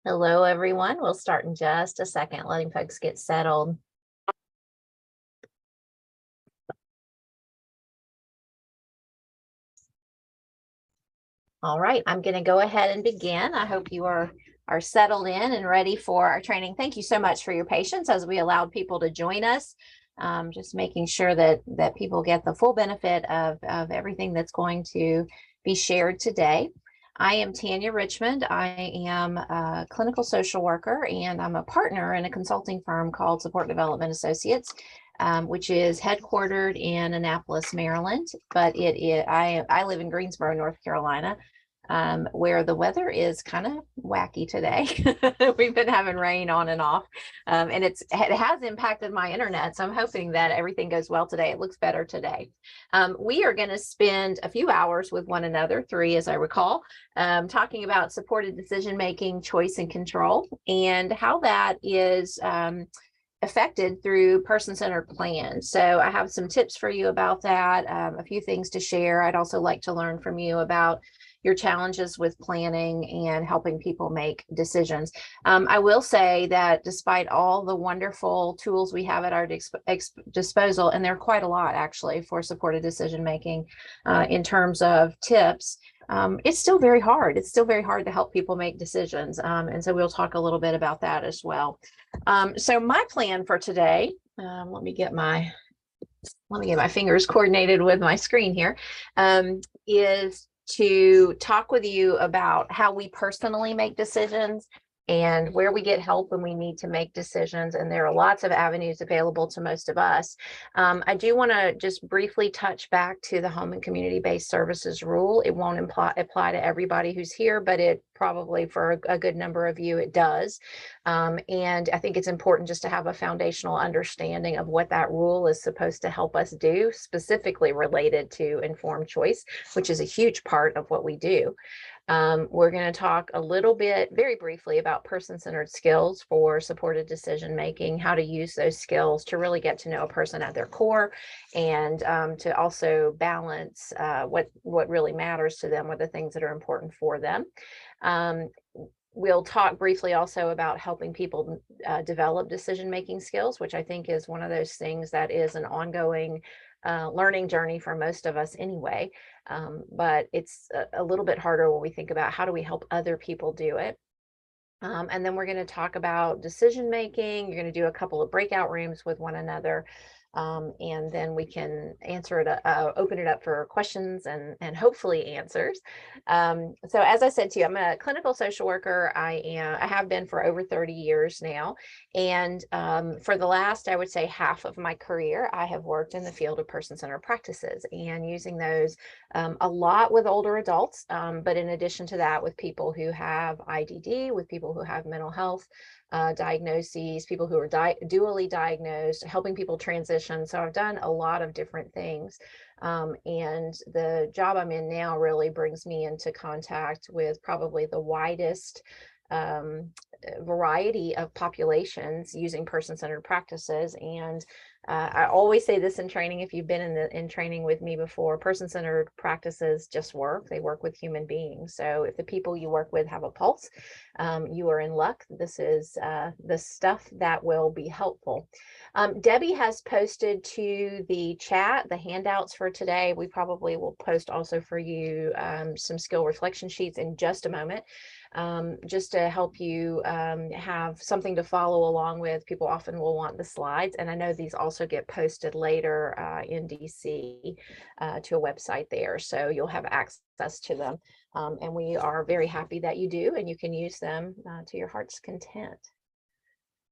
Hello, everyone. We'll start in just a second, letting folks get settled. All right, I'm going to go ahead and begin. I hope you are settled in and ready for our training. Thank you so much for your patience as we allowed people to join us. Just making sure that people get the full benefit of everything that's going to be shared today. I am Tanya Richmond. I am a clinical social worker, and I'm a partner in a consulting firm called Support Development Associates, which is headquartered in Annapolis, Maryland. But I live in Greensboro, North Carolina, where the weather is kind of wacky today. We've been having rain on and off, and it has impacted my internet. So I'm hoping that everything goes well today. It looks better today. We are going to spend a few hours with one another, 3 as I recall, talking about supported decision-making, choice and control, and how that is affected through person-centered plans. So I have some tips for you about that, a few things to share. I'd also like to learn from you about your challenges with planning and helping people make decisions. I will say that despite all the wonderful tools we have at our disposal, and there are quite a lot actually for supported decision making in terms of tips, it's still very hard. It's still very hard to help people make decisions. And so we'll talk a little bit about that as well. So my plan for today, let me get my fingers coordinated with my screen here, is to talk with you about how we personally make decisions and where we get help when we need to make decisions. And there are lots of avenues available to most of us. I do want to just briefly touch back to the home and community-based services rule. It won't apply to everybody who's here, but it probably for a good number of you, it does. And I think it's important just to have a foundational understanding of what that rule is supposed to help us do, specifically related to informed choice, which is a huge part of what we do. We're going to talk a little bit, very briefly, about person-centered skills for supported decision-making, how to use those skills to really get to know a person at their core, and to also balance what really matters to them with the things that are important for them. We'll talk briefly also about helping people develop decision-making skills, which I think is one of those things that is an ongoing learning journey for most of us anyway. But it's a little bit harder when we think about how do we help other people do it. And then we're going to talk about decision making. You're going to do a couple of breakout rooms with one another. And then we can answer it, open it up for questions and hopefully answers. So as I said to you, I'm a clinical social worker. I have been for over 30 years now. And for the last, I would say, half of my career, I have worked in the field of person-centered practices and using those a lot with older adults. But in addition to that, with people who have IDD, with people who have mental health diagnoses, people who are dually diagnosed, helping people transition. So I've done a lot of different things. And the job I'm in now really brings me into contact with probably the widest variety of populations using person-centered practices. And I always say this in training, if you've been in training with me before, person-centered practices just work. They work with human beings. So if the people you work with have a pulse, you are in luck. This is the stuff that will be helpful. Debbie has posted to the chat the handouts for today. We probably will post also for you some skill reflection sheets in just a moment. Just to help you have something to follow along with. People often will want the slides, and I know these also get posted later in DC to a website there, so you'll have access to them. And we are very happy that you do, and you can use them to your heart's content.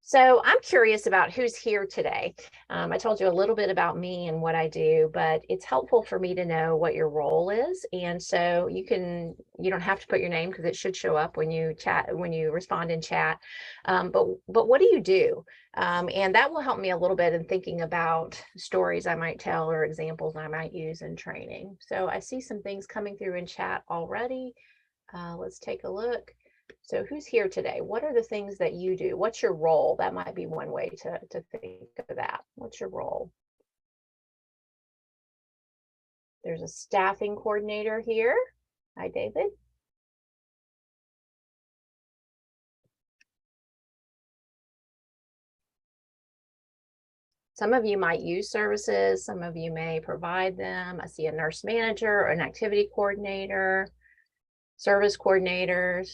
So I'm curious about who's here today. I told you a little bit about me and what I do, but it's helpful for me to know what your role is. And so you don't have to put your name because it should show up when you respond in chat. But what do you do? And that will help me a little bit in thinking about stories I might tell or examples I might use in training. So I see some things coming through in chat already. Let's take a look. So who's here today? What are the things that you do? What's your role? That might be one way to think of that. What's your role? There's a staffing coordinator here. Hi, David. Some of you might use services, some of you may provide them. I see a nurse manager, an activity coordinator, service coordinators,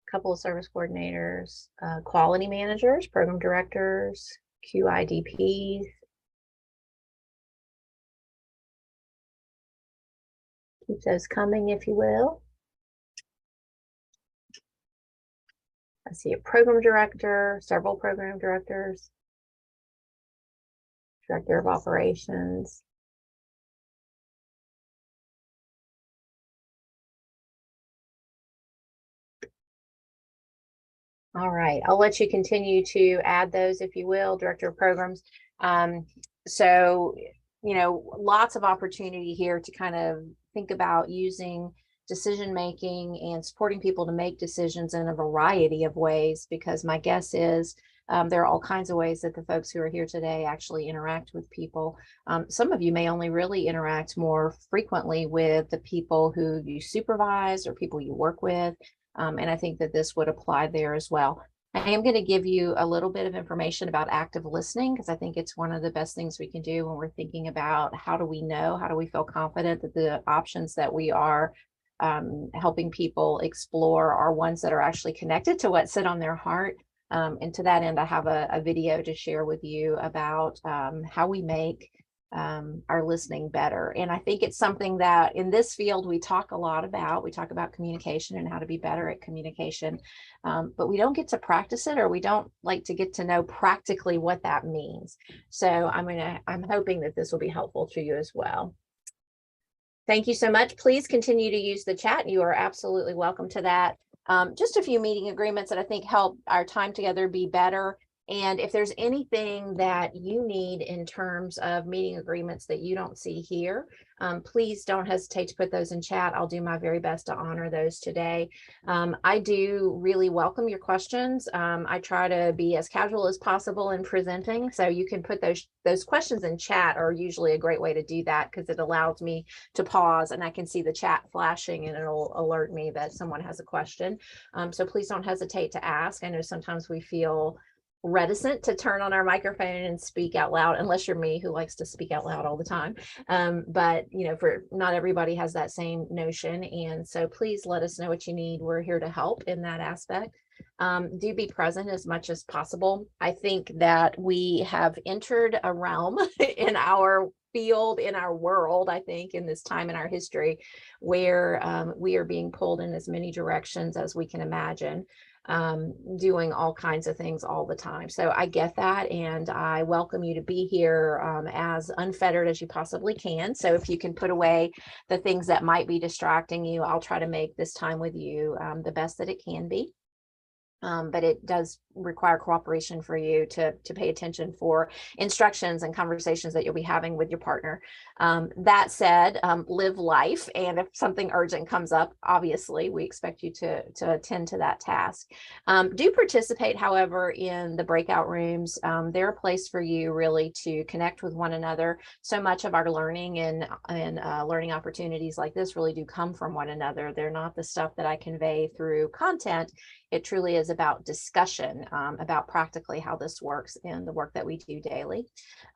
a couple of service coordinators, quality managers, program directors, QIDPs. Keep those coming, if you will. I see a program director, several program directors, director of operations. All right, I'll let you continue to add those, if you will, director of programs. So, you know, lots of opportunity here to kind of think about using decision making and supporting people to make decisions in a variety of ways, because my guess is there are all kinds of ways that the folks who are here today actually interact with people. Some of you may only really interact more frequently with the people who you supervise or people you work with. And I think that this would apply there as well. I am going to give you a little bit of information about active listening, because I think it's one of the best things we can do when we're thinking about how do we know, how do we feel confident that the options that we are helping people explore are ones that are actually connected to what sit on their heart. And to that end, I have a video to share with you about how we make our listening better. And I think it's something that in this field we talk a lot about. We talk about communication and how to be better at communication, but we don't get to practice it, or we don't like to get to know practically what that means. So I'm hoping that this will be helpful to you as well. Thank you so much. Please continue to use the chat. You are absolutely welcome to that. Just a few meeting agreements that I think help our time together be better. And if there's anything that you need in terms of meeting agreements that you don't see here, please don't hesitate to put those in chat. I'll do my very best to honor those today. I do really welcome your questions. I try to be as casual as possible in presenting, so you can put those questions in chat are usually a great way to do that, because it allows me to pause and I can see the chat flashing and it'll alert me that someone has a question. So please don't hesitate to ask. I know sometimes we feel reticent to turn on our microphone and speak out loud, unless you're me, who likes to speak out loud all the time. But you know, for not everybody has that same notion, and so please let us know what you need. We're here to help in that aspect. Do be present as much as possible. I think that we have entered a realm in our field, in our world, I think in this time in our history, where we are being pulled in as many directions as we can imagine, doing all kinds of things all the time. So I get that, and I welcome you to be here as unfettered as you possibly can. So if you can put away the things that might be distracting you, I'll try to make this time with you the best that it can be. But it does require cooperation for you to pay attention for instructions and conversations that you'll be having with your partner. That said, live life, and if something urgent comes up, obviously we expect you to attend to that task. Do participate, however, in the breakout rooms. They're a place for you really to connect with one another. So much of our learning and learning opportunities like this really do come from one another. They're not the stuff that I convey through content. It truly is about discussion, about practically how this works in the work that we do daily.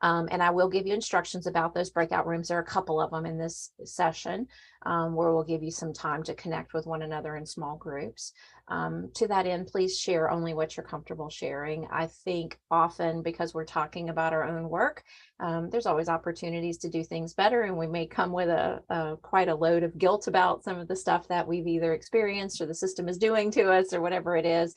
And I will give you instructions about those breakout rooms. There are a couple of them in this session where we'll give you some time to connect with one another in small groups. To that end, please share only what you're comfortable sharing. I think often, because we're talking about our own work, there's always opportunities to do things better, and we may come with quite a load of guilt about some of the stuff that we've either experienced or the system is doing to us or whatever it is.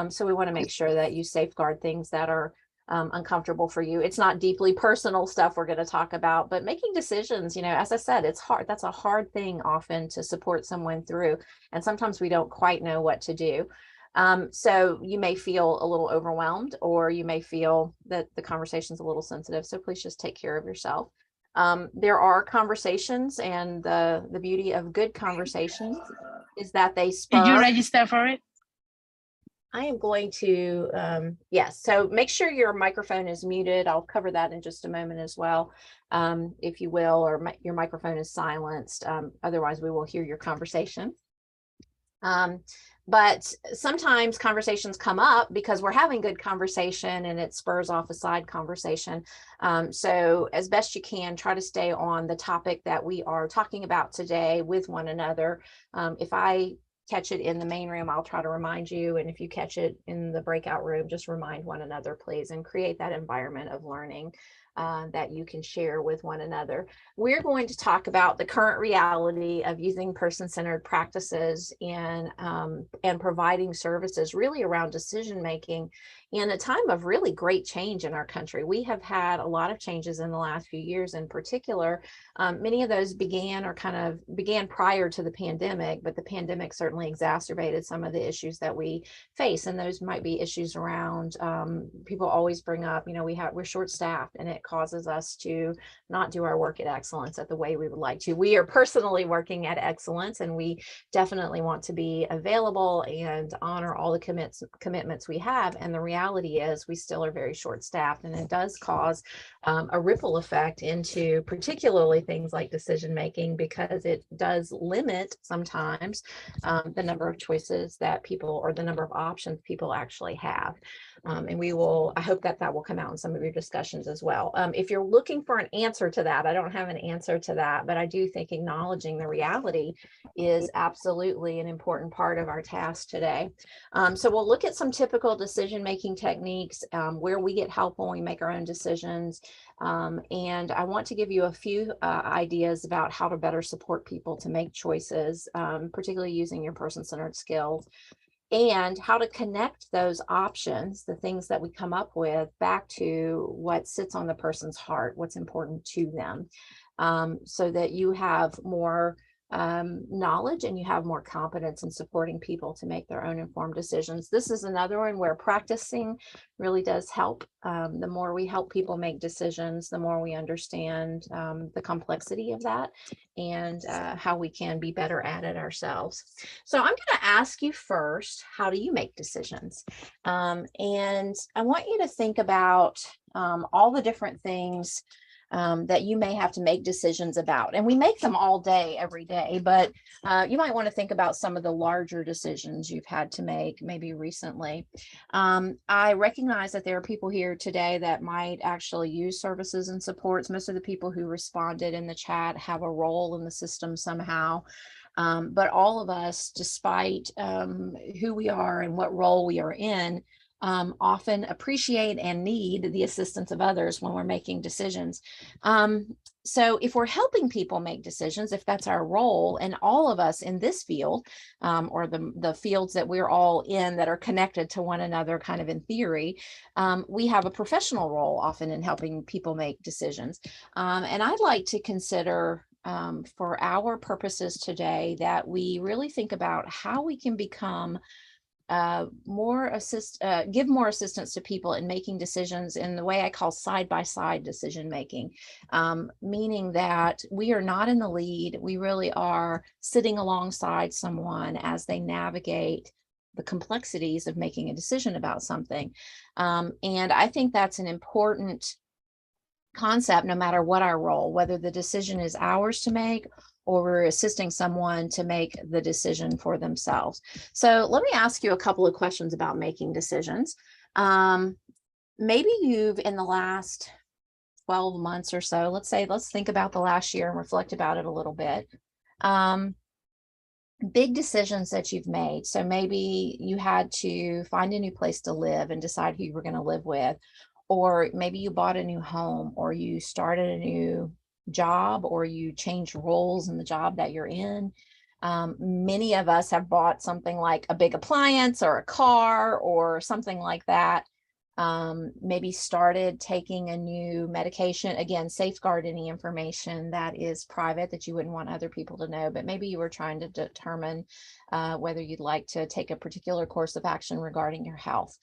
So we want to make sure that you safeguard things that are uncomfortable for you. It's not deeply personal stuff we're going to talk about, but making decisions, you know, as I said, it's hard. That's a hard thing often to support someone through. And sometimes we don't quite know what to do. So you may feel a little overwhelmed, or you may feel that the conversation is a little sensitive. So please just take care of yourself. There are conversations, and the beauty of good conversations is that they spur. Did you register for it? I am going to, yes. So make sure your microphone is muted. I'll cover that in just a moment as well, if you will, or your microphone is silenced. Otherwise, we will hear your conversation. Um, but sometimes conversations come up because we're having good conversation and it spurs off a side conversation. So as best you can, try to stay on the topic that we are talking about today with one another. If I catch it in the main room, I'll try to remind you. And if you catch it in the breakout room, just remind one another, please, and create that environment of learning that you can share with one another. We're going to talk about the current reality of using person-centered practices and providing services really around decision making in a time of really great change in our country. We have had a lot of changes in the last few years. In particular, many of those began prior to the pandemic, but the pandemic certainly exacerbated some of the issues that we face, and those might be issues around people always bring up, we're short staffed, and it causes us to not do our work at excellence at the way we would like to. We are personally working at excellence, and we definitely want to be available and honor all the commitments we have. And the reality is we still are very short staffed, and it does cause a ripple effect into particularly things like decision making, because it does limit sometimes the number of choices that people, or the number of options people actually have. And I hope that will come out in some of your discussions as well. If you're looking for an answer to that, I don't have an answer to that, but I do think acknowledging the reality is absolutely an important part of our task today. So we'll look at some typical decision-making techniques, where we get help when we make our own decisions. And I want to give you a few ideas about how to better support people to make choices, particularly using your person-centered skills, and how to connect those options, the things that we come up with, back to what sits on the person's heart, what's important to them, so that you have more knowledge and you have more competence in supporting people to make their own informed decisions. This is another one where practicing really does help. The more we help people make decisions, the more we understand the complexity of that, and how we can be better at it ourselves. So I'm going to ask you first, how do you make decisions? And I want you to think about all the different things that you may have to make decisions about. And we make them all day, every day, but you might want to think about some of the larger decisions you've had to make, maybe recently. I recognize that there are people here today that might actually use services and supports. Most of the people who responded in the chat have a role in the system somehow. But all of us, despite who we are and what role we are in, often appreciate and need the assistance of others when we're making decisions. So if we're helping people make decisions, if that's our role, and all of us in this field, or the fields that we're all in that are connected to one another, kind of in theory, we have a professional role often in helping people make decisions. And I'd like to consider, for our purposes today, that we really think about how we can become give more assistance to people in making decisions in the way I call side-by-side decision making, meaning that we are not in the lead. We really are sitting alongside someone as they navigate the complexities of making a decision about something. And I think that's an important concept, no matter what our role, whether the decision is ours to make or we're assisting someone to make the decision for themselves. So let me ask you a couple of questions about making decisions. Maybe you've, in the last 12 months or so, let's think about the last year and reflect about it a little bit. Big decisions that you've made. So maybe you had to find a new place to live and decide who you were going to live with, or maybe you bought a new home, or you started a new job, or you changed roles in the job that you're in. Many of us have bought something like a big appliance or a car or something like that. Maybe started taking a new medication. Again, safeguard any information that is private that you wouldn't want other people to know, but maybe you were trying to determine whether you'd like to take a particular course of action regarding your health.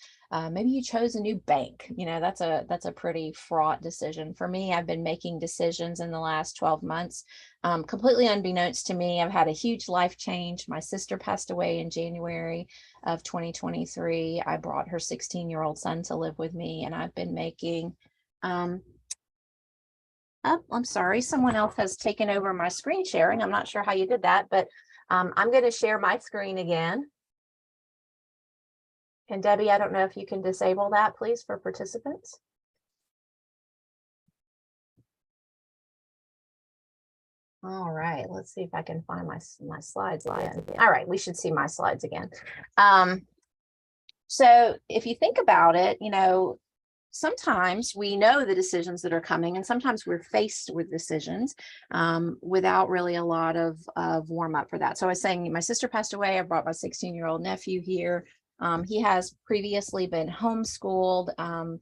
Maybe you chose a new bank. That's a pretty fraught decision. For me, I've been making decisions in the last 12 months. Completely unbeknownst to me, I've had a huge life change. My sister passed away in January of 2023. I brought her 16-year-old son to live with me, and I've been making Oh, I'm sorry. Someone else has taken over my screen sharing. I'm not sure how you did that, but I'm going to share my screen again. And Debbie, I don't know if you can disable that, please, for participants. All right, let's see if I can find my slides again. All right, we should see my slides again. So if you think about it, sometimes we know the decisions that are coming, and sometimes we're faced with decisions without really a lot of warm up for that. So I was saying my sister passed away. I brought my 16-year-old nephew here. He has previously been homeschooled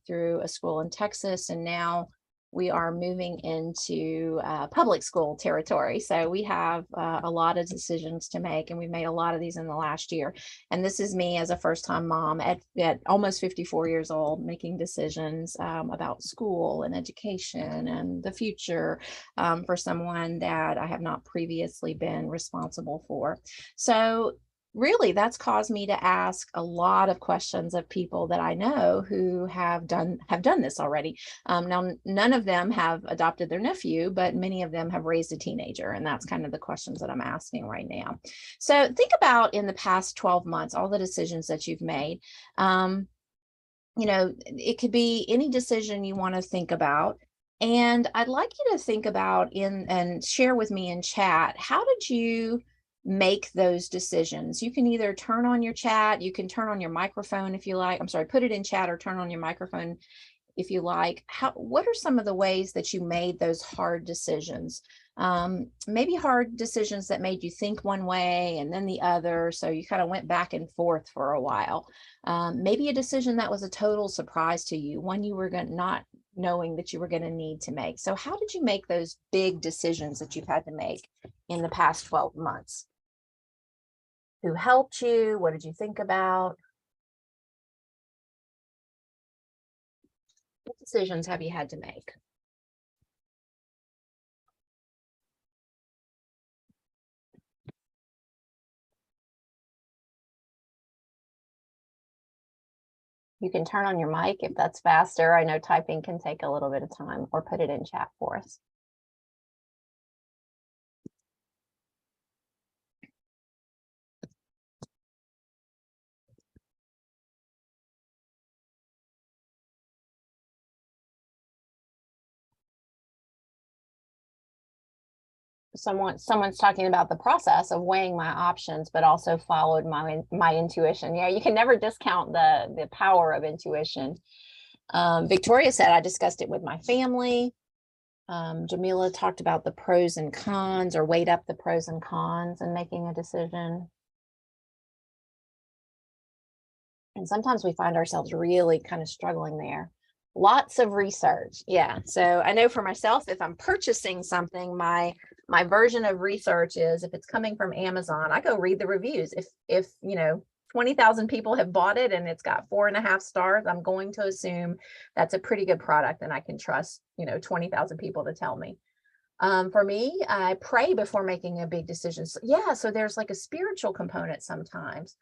through a school in Texas, and now we are moving into public school territory. So we have a lot of decisions to make, and we've made a lot of these in the last year. And this is me as a first-time mom at almost 54 years old, making decisions about school and education and the future for someone that I have not previously been responsible for. So really, that's caused me to ask a lot of questions of people that I know who have done this already. Now, none of them have adopted their nephew, but many of them have raised a teenager, and that's kind of the questions that I'm asking right now. So think about in the past 12 months, all the decisions that you've made. It could be any decision you want to think about. And I'd like you to think about and share with me in chat, how did you make those decisions? You can either turn on your chat, you can turn on your microphone if you like. I'm sorry, put it in chat or turn on your microphone if you like. What are some of the ways that you made those hard decisions? Maybe hard decisions that made you think one way and then the other, so you kind of went back and forth for a while. Maybe a decision that was a total surprise to you, one you were not knowing that you were going to need to make. So how did you make those big decisions that you've had to make in the past 12 months? Who helped you? What did you think about? What decisions have you had to make? You can turn on your mic if that's faster. I know typing can take a little bit of time, or put it in chat for us. Someone's talking about the process of weighing my options, but also followed my intuition. Yeah, you can never discount the power of intuition. Victoria said, I discussed it with my family. Jamila talked about the pros and cons, or weighed up the pros and cons in making a decision. And sometimes we find ourselves really kind of struggling there. Lots of research. Yeah. So I know for myself, if I'm purchasing something, my version of research is, if it's coming from Amazon, I go read the reviews. If 20,000 people have bought it and it's got 4.5 stars, I'm going to assume that's a pretty good product, and I can trust 20,000 people to tell me. For me, I pray before making a big decision. So there's like a spiritual component sometimes,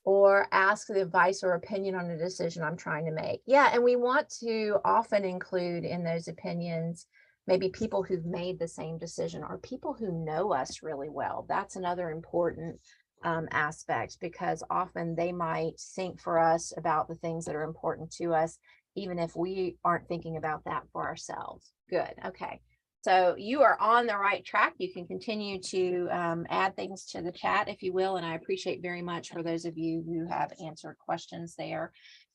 or ask the advice or opinion on a decision I'm trying to make. Yeah, and we want to often include in those opinions maybe people who've made the same decision, or people who know us really well. That's another important aspect, because often they might think for us about the things that are important to us, even if we aren't thinking about that for ourselves. Good. Okay. So you are on the right track. You can continue to add things to the chat if you will. And I appreciate very much for those of you who have answered questions there.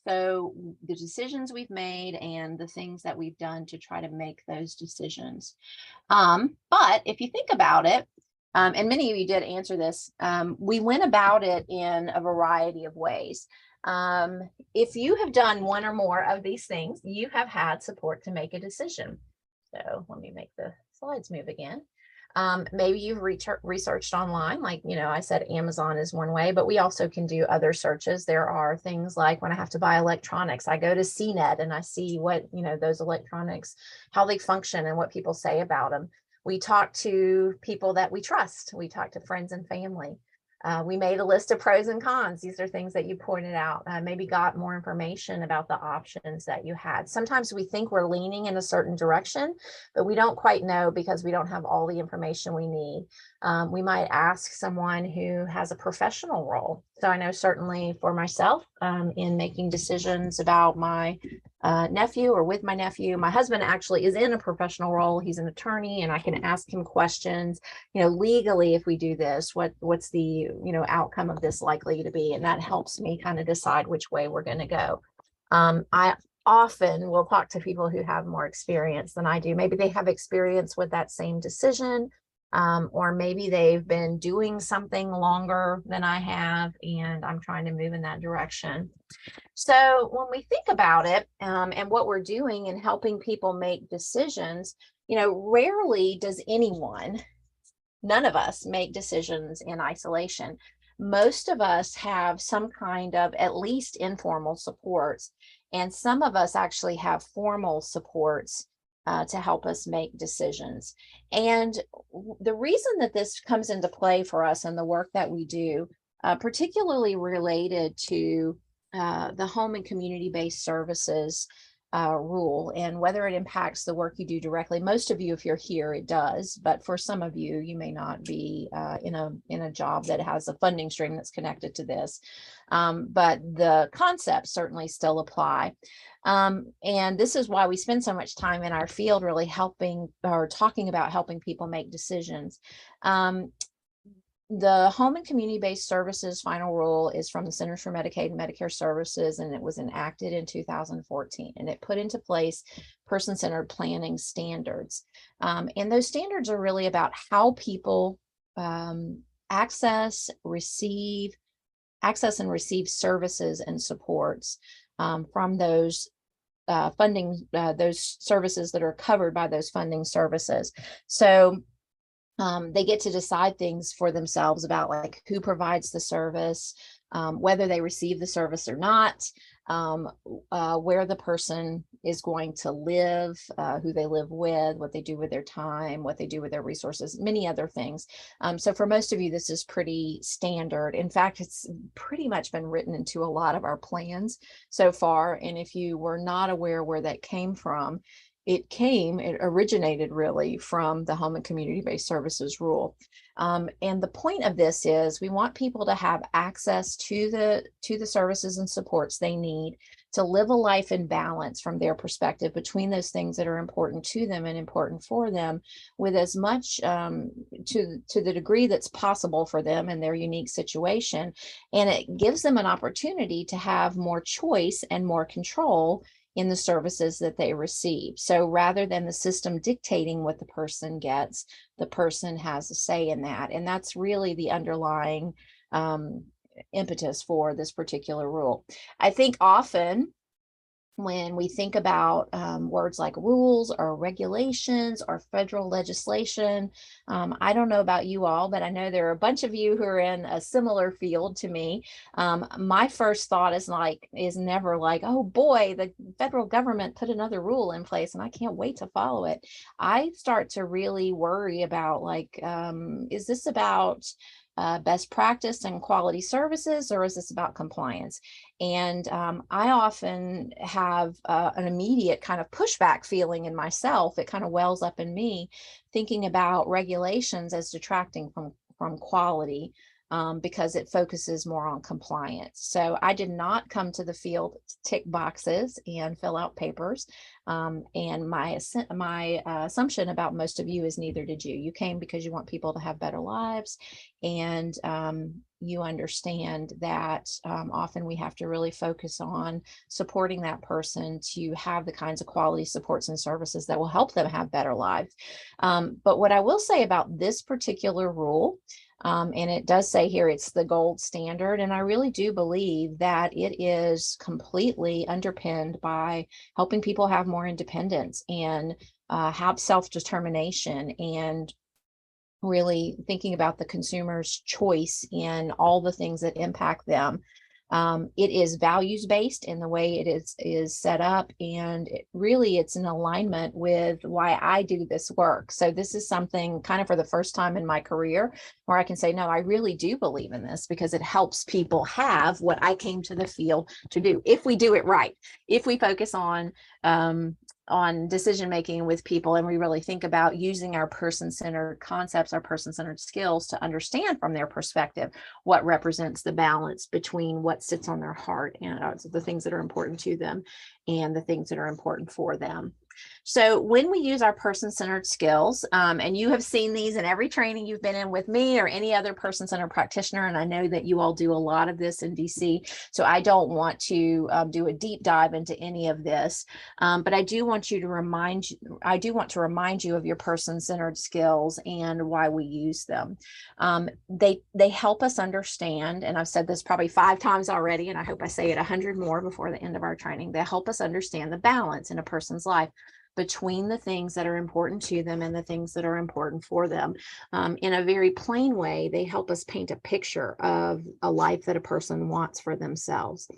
So the decisions we've made and the things that we've done to try to make those decisions. But if you think about it, and many of you did answer this, we went about it in a variety of ways. If you have done one or more of these things, you have had support to make a decision. So let me make the slides move again. Maybe you've researched online, like, I said, Amazon is one way, but we also can do other searches. There are things like when I have to buy electronics, I go to CNET and I see what, those electronics, how they function and what people say about them. We talk to people that we trust. We talk to friends and family. We made a list of pros and cons. These are things that you pointed out. Maybe got more information about the options that you had. Sometimes we think we're leaning in a certain direction, but we don't quite know because we don't have all the information we need. We might ask someone who has a professional role. So I know certainly for myself, in making decisions about my nephew or with my nephew, my husband actually is in a professional role. He's an attorney, and I can ask him questions, legally, if we do this, what's the, outcome of this likely to be? And that helps me kind of decide which way we're going to go. I often will talk to people who have more experience than I do. Maybe they have experience with that same decision, or maybe they've been doing something longer than I have, and I'm trying to move in that direction. So when we think about it, and what we're doing in helping people make decisions, rarely does none of us make decisions in isolation. Most of us have some kind of at least informal supports, and some of us actually have formal supports to help us make decisions. And the reason that this comes into play for us in the work that we do, particularly related to the home and community-based services rule, and whether it impacts the work you do directly. Most of you, if you're here, it does, but for some of you, you may not be in a job that has a funding stream that's connected to this, but the concepts certainly still apply. And this is why we spend so much time in our field really helping or talking about helping people make decisions. The home and community-based services final rule is from the Centers for Medicaid and Medicare Services, and it was enacted in 2014, and it put into place person-centered planning standards. And those standards are really about how people access and receive services and supports from those those services that are covered by those funding services. So they get to decide things for themselves about like who provides the service, whether they receive the service or not, where the person is going to live, who they live with, what they do with their time, what they do with their resources, many other things. So for most of you, this is pretty standard. In fact, it's pretty much been written into a lot of our plans so far. And if you were not aware where that came from, it originated really from the home and community-based services rule. And the point of this is we want people to have access to the services and supports they need to live a life in balance from their perspective between those things that are important to them and important for them, with as much to the degree that's possible for them in their unique situation. And it gives them an opportunity to have more choice and more control in the services that they receive. So rather than the system dictating what the person gets, the person has a say in that. And that's really the underlying impetus for this particular rule. I think often when we think about words like rules or regulations or federal legislation, I don't know about you all, but I know there are a bunch of you who are in a similar field to me. My first thought is never like, oh boy, the federal government put another rule in place and I can't wait to follow it. I start to really worry about like, is this about best practice and quality services, or is this about compliance? And I often have an immediate kind of pushback feeling in myself. It kind of wells up in me thinking about regulations as detracting from quality, because it focuses more on compliance. So I did not come to the field to tick boxes and fill out papers. And my assumption about most of you is neither did you. You came because you want people to have better lives, and you understand that often we have to really focus on supporting that person to have the kinds of quality supports and services that will help them have better lives. But what I will say about this particular rule, and it does say here it's the gold standard, and I really do believe that it is completely underpinned by helping people have more independence and have self-determination, and really thinking about the consumer's choice in all the things that impact them. It is values based in the way it is set up, and it's in alignment with why I do this work. So this is something kind of for the first time in my career where I can say, no, I really do believe in this, because it helps people have what I came to the field to do. If we do it right, if we focus on decision making with people, and we really think about using our person-centered concepts, our person-centered skills to understand from their perspective what represents the balance between what sits on their heart and the things that are important to them and the things that are important for them. So when we use our person-centered skills, and you have seen these in every training you've been in with me or any other person-centered practitioner, and I know that you all do a lot of this in DC, so I don't want to do a deep dive into any of this, but I do want to remind you of your person-centered skills and why we use them. They help us understand, and I've said this probably 5 times already, and I hope I say it 100 more before the end of our training. They help us understand the balance in a person's life between the things that are important to them and the things that are important for them. In a very plain way, they help us paint a picture of a life that a person wants for themselves.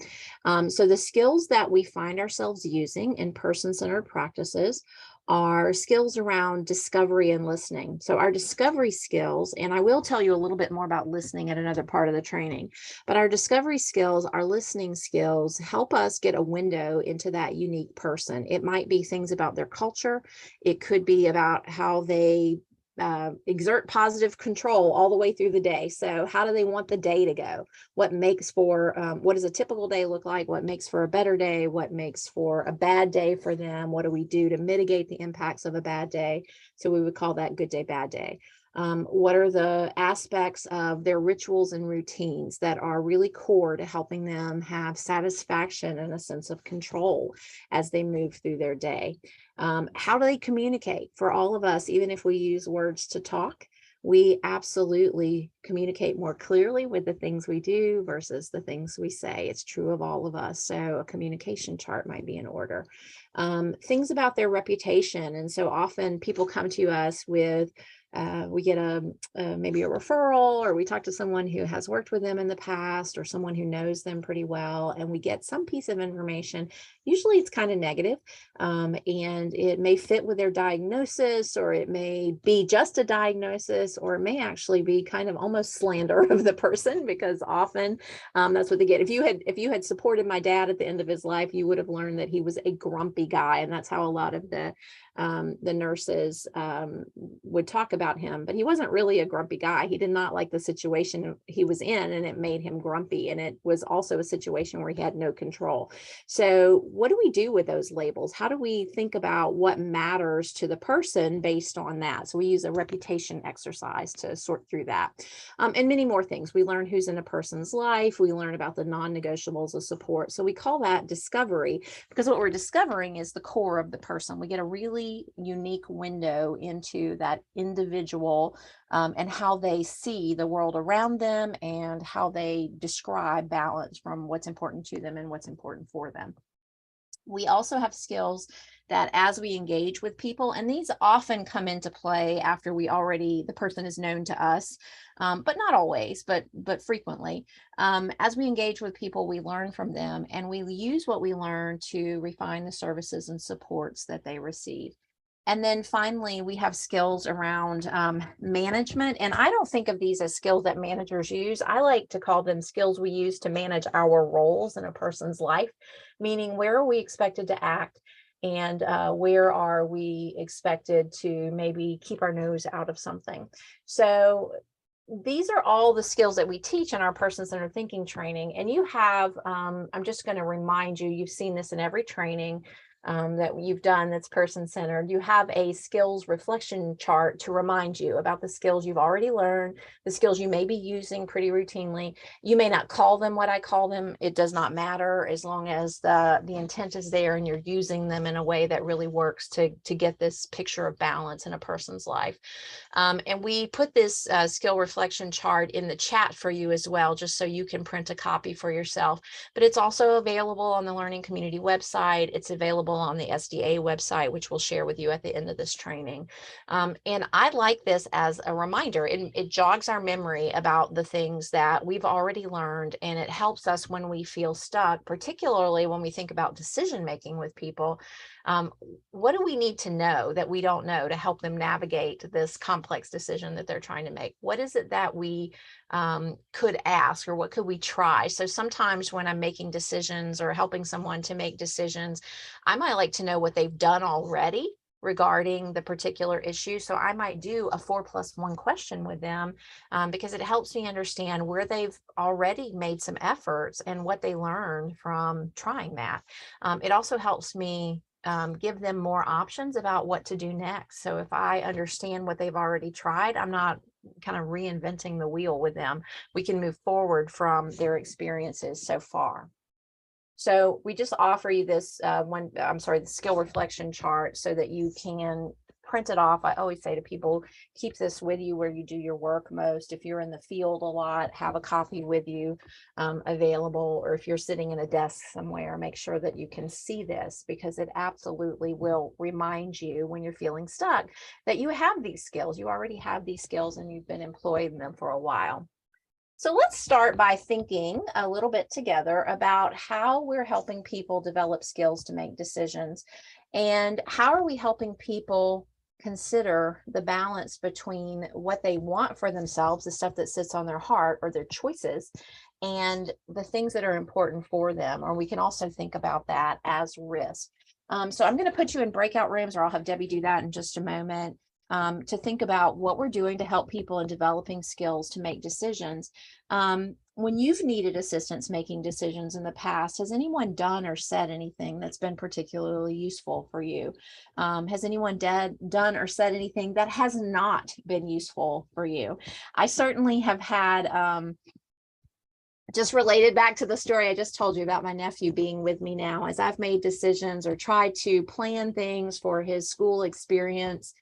So the skills that we find ourselves using in person-centered practices are skills around discovery and listening. So our discovery skills, and I will tell you a little bit more about listening at another part of the training, but our discovery skills, our listening skills help us get a window into that unique person. It might be things about their culture. It could be about how they exert positive control all the way through the day. So how do they want the day to go? What makes for, what does a typical day look like? What makes for a better day? What makes for a bad day for them? What do we do to mitigate the impacts of a bad day? So we would call that good day, bad day. What are the aspects of their rituals and routines that are really core to helping them have satisfaction and a sense of control as they move through their day? How do they communicate? For all of us, even if we use words to talk, we absolutely communicate more clearly with the things we do versus the things we say. It's true of all of us. So a communication chart might be in order. Things about their reputation. And so often people come to us with we get maybe a referral, or we talk to someone who has worked with them in the past, or someone who knows them pretty well, and we get some piece of information. Usually it's kind of negative, and it may fit with their diagnosis, or it may be just a diagnosis, or it may actually be kind of almost slander of the person, because often that's what they get. If you had supported my dad at the end of his life, you would have learned that he was a grumpy guy, and that's how a lot of the nurses would talk about him. But he wasn't really a grumpy guy. He did not like the situation he was in, and it made him grumpy. And it was also a situation where he had no control. So what do we do with those labels? How do we think about what matters to the person based on that? So we use a reputation exercise to sort through that, and many more things. We learn who's in a person's life. We learn about the non-negotiables of support. So we call that discovery, because what we're discovering is the core of the person. We get a really unique window into that individual, and how they see the world around them, and how they describe balance from what's important to them and what's important for them. We also have skills that as we engage with people, and these often come into play after the person is known to us, but not always, but frequently. As we engage with people, we learn from them, and we use what we learn to refine the services and supports that they receive. And then finally, we have skills around management. And I don't think of these as skills that managers use. I like to call them skills we use to manage our roles in a person's life, meaning where are we expected to act, and where are we expected to maybe keep our nose out of something. So these are all the skills that we teach in our person-centered thinking training. And you have, I'm just going to remind you, you've seen this in every training that you've done that's person-centered. You have a skills reflection chart to remind you about the skills you've already learned, the skills you may be using pretty routinely. You may not call them what I call them. It does not matter, as long as the intent is there and you're using them in a way that really works to get this picture of balance in a person's life. And we put this skill reflection chart in the chat for you as well, just so you can print a copy for yourself. But it's also available on the Learning Community website. It's available available on the SDA website, which we'll share with you at the end of this training. And I like this as a reminder. It jogs our memory about the things that we've already learned, and it helps us when we feel stuck, particularly when we think about decision making with people. What do we need to know that we don't know to help them navigate this complex decision that they're trying to make? What is it that we could ask, or what could we try? So sometimes when I'm making decisions or helping someone to make decisions, I might like to know what they've done already regarding the particular issue. So I might do a 4+1 question with them because it helps me understand where they've already made some efforts and what they learned from trying that. It also helps me give them more options about what to do next. So if I understand what they've already tried, I'm not kind of reinventing the wheel with them. We can move forward from their experiences so far. So we just offer you this the skill reflection chart so that you can print it off. I always say to people, keep this with you where you do your work most. If you're in the field a lot, have a copy with you available, or if you're sitting in a desk somewhere, make sure that you can see this, because it absolutely will remind you when you're feeling stuck that you have these skills. You already have these skills and you've been employing them for a while. So let's start by thinking a little bit together about how we're helping people develop skills to make decisions, and how are we helping people consider the balance between what they want for themselves, the stuff that sits on their heart or their choices, and the things that are important for them. Or we can also think about that as risk. So I'm going to put you in breakout rooms, or I'll have Debbie do that in just a moment, to think about what we're doing to help people in developing skills to make decisions. When you've needed assistance making decisions in the past, has anyone done or said anything that's been particularly useful for you? Has anyone done or said anything that has not been useful for you? I certainly have had, just related back to the story I just told you about my nephew being with me now, as I've made decisions or tried to plan things for his school experience.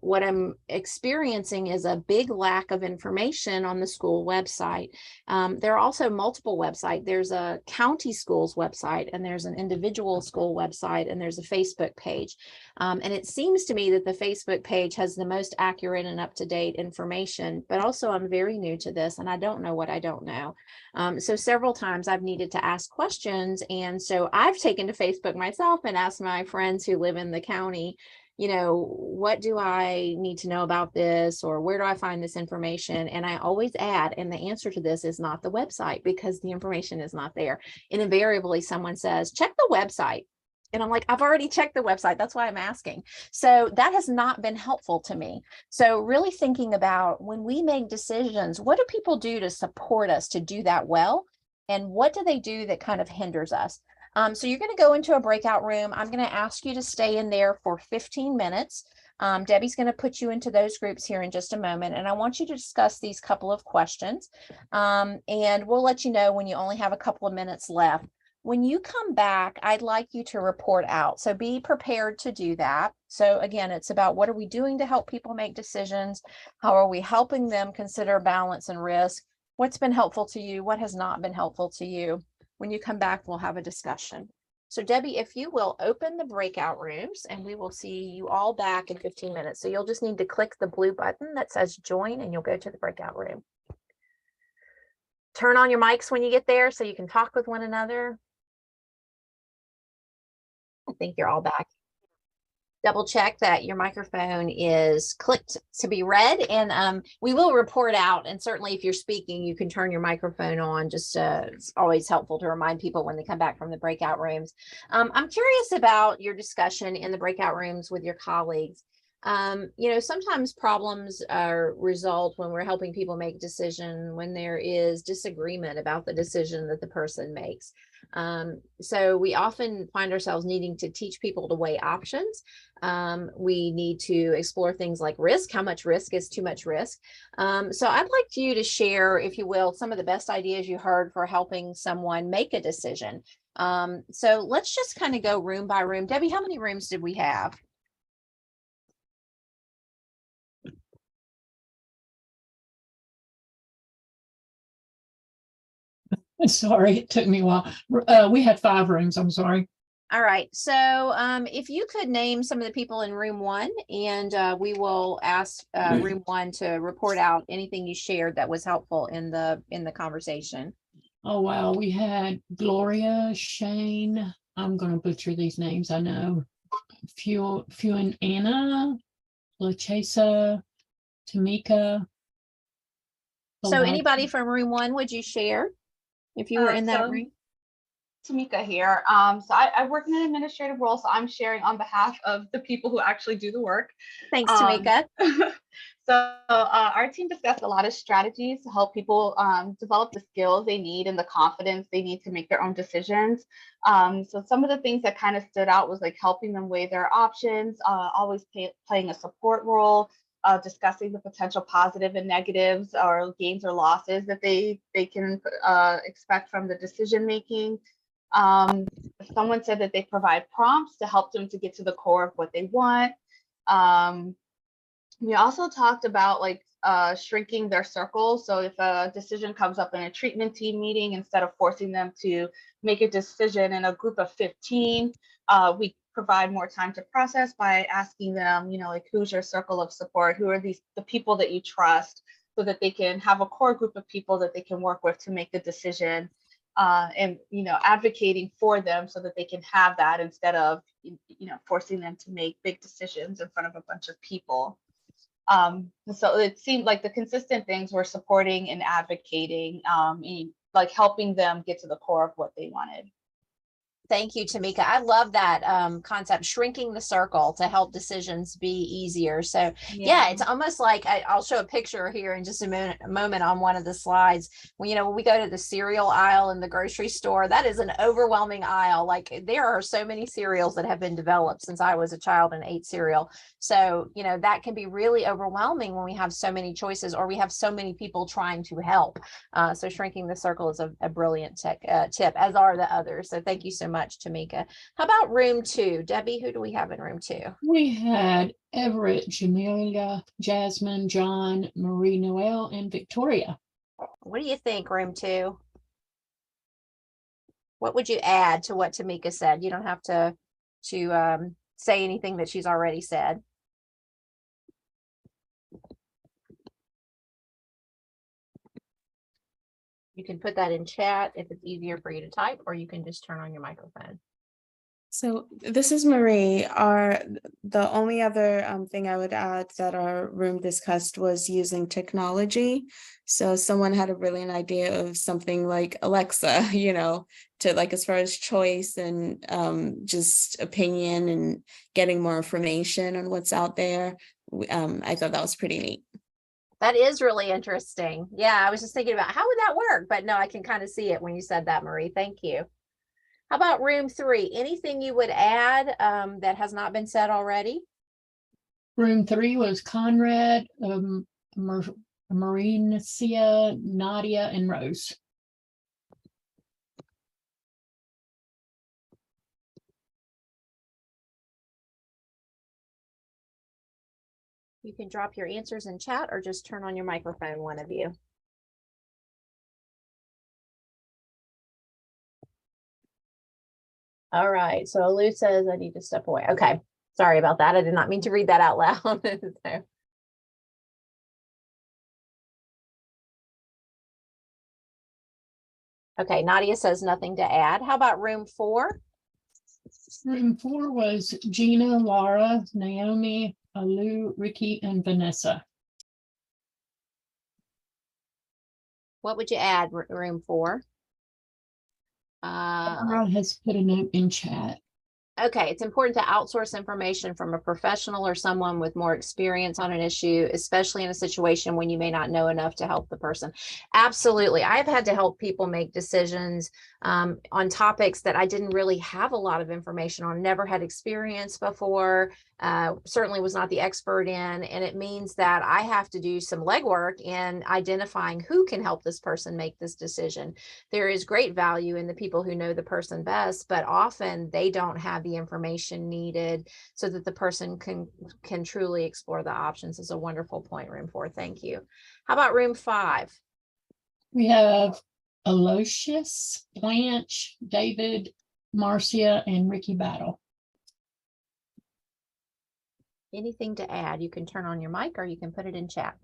What I'm experiencing is a big lack of information on the school website. There are also multiple websites. There's a county schools website, and there's an individual school website, and there's a Facebook page. And it seems to me that the Facebook page has the most accurate and up-to-date information, but also I'm very new to this and I don't know what I don't know. So several times I've needed to ask questions. And so I've taken to Facebook myself and asked my friends who live in the county, what do I need to know about this, or where do I find this information? And I always add, and the answer to this is not the website, because the information is not there. And invariably someone says, check the website. And I'm like, I've already checked the website. That's why I'm asking. So that has not been helpful to me. So really thinking about, when we make decisions, what do people do to support us to do that well? And what do they do that kind of hinders us? So you're going to go into a breakout room. I'm going to ask you to stay in there for 15 minutes. Debbie's going to put you into those groups here in just a moment. And I want you to discuss these couple of questions. And we'll let you know when you only have a couple of minutes left. When you come back, I'd like you to report out. So be prepared to do that. So again, it's about, what are we doing to help people make decisions? How are we helping them consider balance and risk? What's been helpful to you? What has not been helpful to you? When you come back, we'll have a discussion. So Debbie, if you will open the breakout rooms, and we will see you all back in 15 minutes. So you'll just need to click the blue button that says join, and you'll go to the breakout room. Turn on your mics when you get there so you can talk with one another. I think you're all back. Double check that your microphone is clicked to be read, and we will report out. And certainly if you're speaking, you can turn your microphone on. Just it's always helpful to remind people when they come back from the breakout rooms. I'm curious about your discussion in the breakout rooms with your colleagues. Sometimes problems result when we're helping people make a decision, when there is disagreement about the decision that the person makes. So we often find ourselves needing to teach people to weigh options. We need to explore things like risk. How much risk is too much risk? So I'd like you to share, if you will, some of the best ideas you heard for helping someone make a decision. So let's just kind of go room by room. Debbie, how many rooms did we have? Sorry, it took me a while. We had 5 rooms. I'm sorry. All right. So if you could name some of the people in room one, and we will ask room one to report out anything you shared that was helpful in the conversation. Oh, wow. We had Gloria, Shane. I'm going to butcher these names, I know. Fuan Anna, Lachesa, Tamika. So anybody from room one, would you share if you were in that room? Tamika here. So I work in an administrative role, so I'm sharing on behalf of the people who actually do the work. Thanks, Tamika. So our team discussed a lot of strategies to help people develop the skills they need and the confidence they need to make their own decisions. So some of the things that kind of stood out was like helping them weigh their options, always playing a support role, discussing the potential positive and negatives or gains or losses that they can expect from the decision making. Someone said that they provide prompts to help them to get to the core of what they want. We also talked about like shrinking their circle. So if a decision comes up in a treatment team meeting, instead of forcing them to make a decision in a group of 15, we provide more time to process by asking them, you know, like, who's your circle of support? Who are the people that you trust, so that they can have a core group of people that they can work with to make the decision, and, you know, advocating for them so that they can have that instead of, you know, forcing them to make big decisions in front of a bunch of people. So it seemed like the consistent things were supporting and advocating, and like helping them get to the core of what they wanted. Thank you, Tamika. I love that concept, shrinking the circle to help decisions be easier. So yeah, it's almost like I'll show a picture here in just a moment on one of the slides. When, you know, when we go to the cereal aisle in the grocery store, that is an overwhelming aisle. Like, there are so many cereals that have been developed since I was a child and ate cereal. So, you know, that can be really overwhelming when we have so many choices or we have so many people trying to help. So shrinking the circle is a brilliant tip, as are the others. So thank you so much, Tamika. How about room two? Debbie, who do we have in room two? We had Everett, Jamelia, Jasmine, John, Marie Noel, and Victoria. What do you think, room two? What would you add to what Tamika said? You don't have to say anything that she's already said. You can put that in chat if it's easier for you to type, or you can just turn on your microphone. So this is Marie. The only other thing I would add that our room discussed was using technology. So someone had a brilliant idea of something like Alexa, you know, to like as far as choice and just opinion and getting more information on what's out there. I thought that was pretty neat. That is really interesting. Yeah, I was just thinking about how would that work, but no, I can kind of see it when you said that, Marie. Thank you. How about room three? Anything you would add that has not been said already? Room three was Conrad, Marinecia, Nadia, and Rose. You can drop your answers in chat or just turn on your microphone, one of you. All right, so Lou says I need to step away. Okay, sorry about that. I did not mean to read that out loud. So. Okay, Nadia says nothing to add. How about room four? Room four was Gina, Laura, Naomi, Alu, Ricky, and Vanessa. What would you add, room four? Laura has put a note in chat. Okay, it's important to outsource information from a professional or someone with more experience on an issue, especially in a situation when you may not know enough to help the person. Absolutely. I've had to help people make decisions on topics that I didn't really have a lot of information on, never had experience before, certainly was not the expert in, and it means that I have to do some legwork in identifying who can help this person make this decision. There is great value in the people who know the person best, but often they don't have the information needed so that the person can truly explore the options. Is a wonderful point, room four. Thank you. How about room five? We have Aloysius, Blanche, David, Marcia and Ricky Battle. Anything to add? You can turn on your mic or you can put it in chat.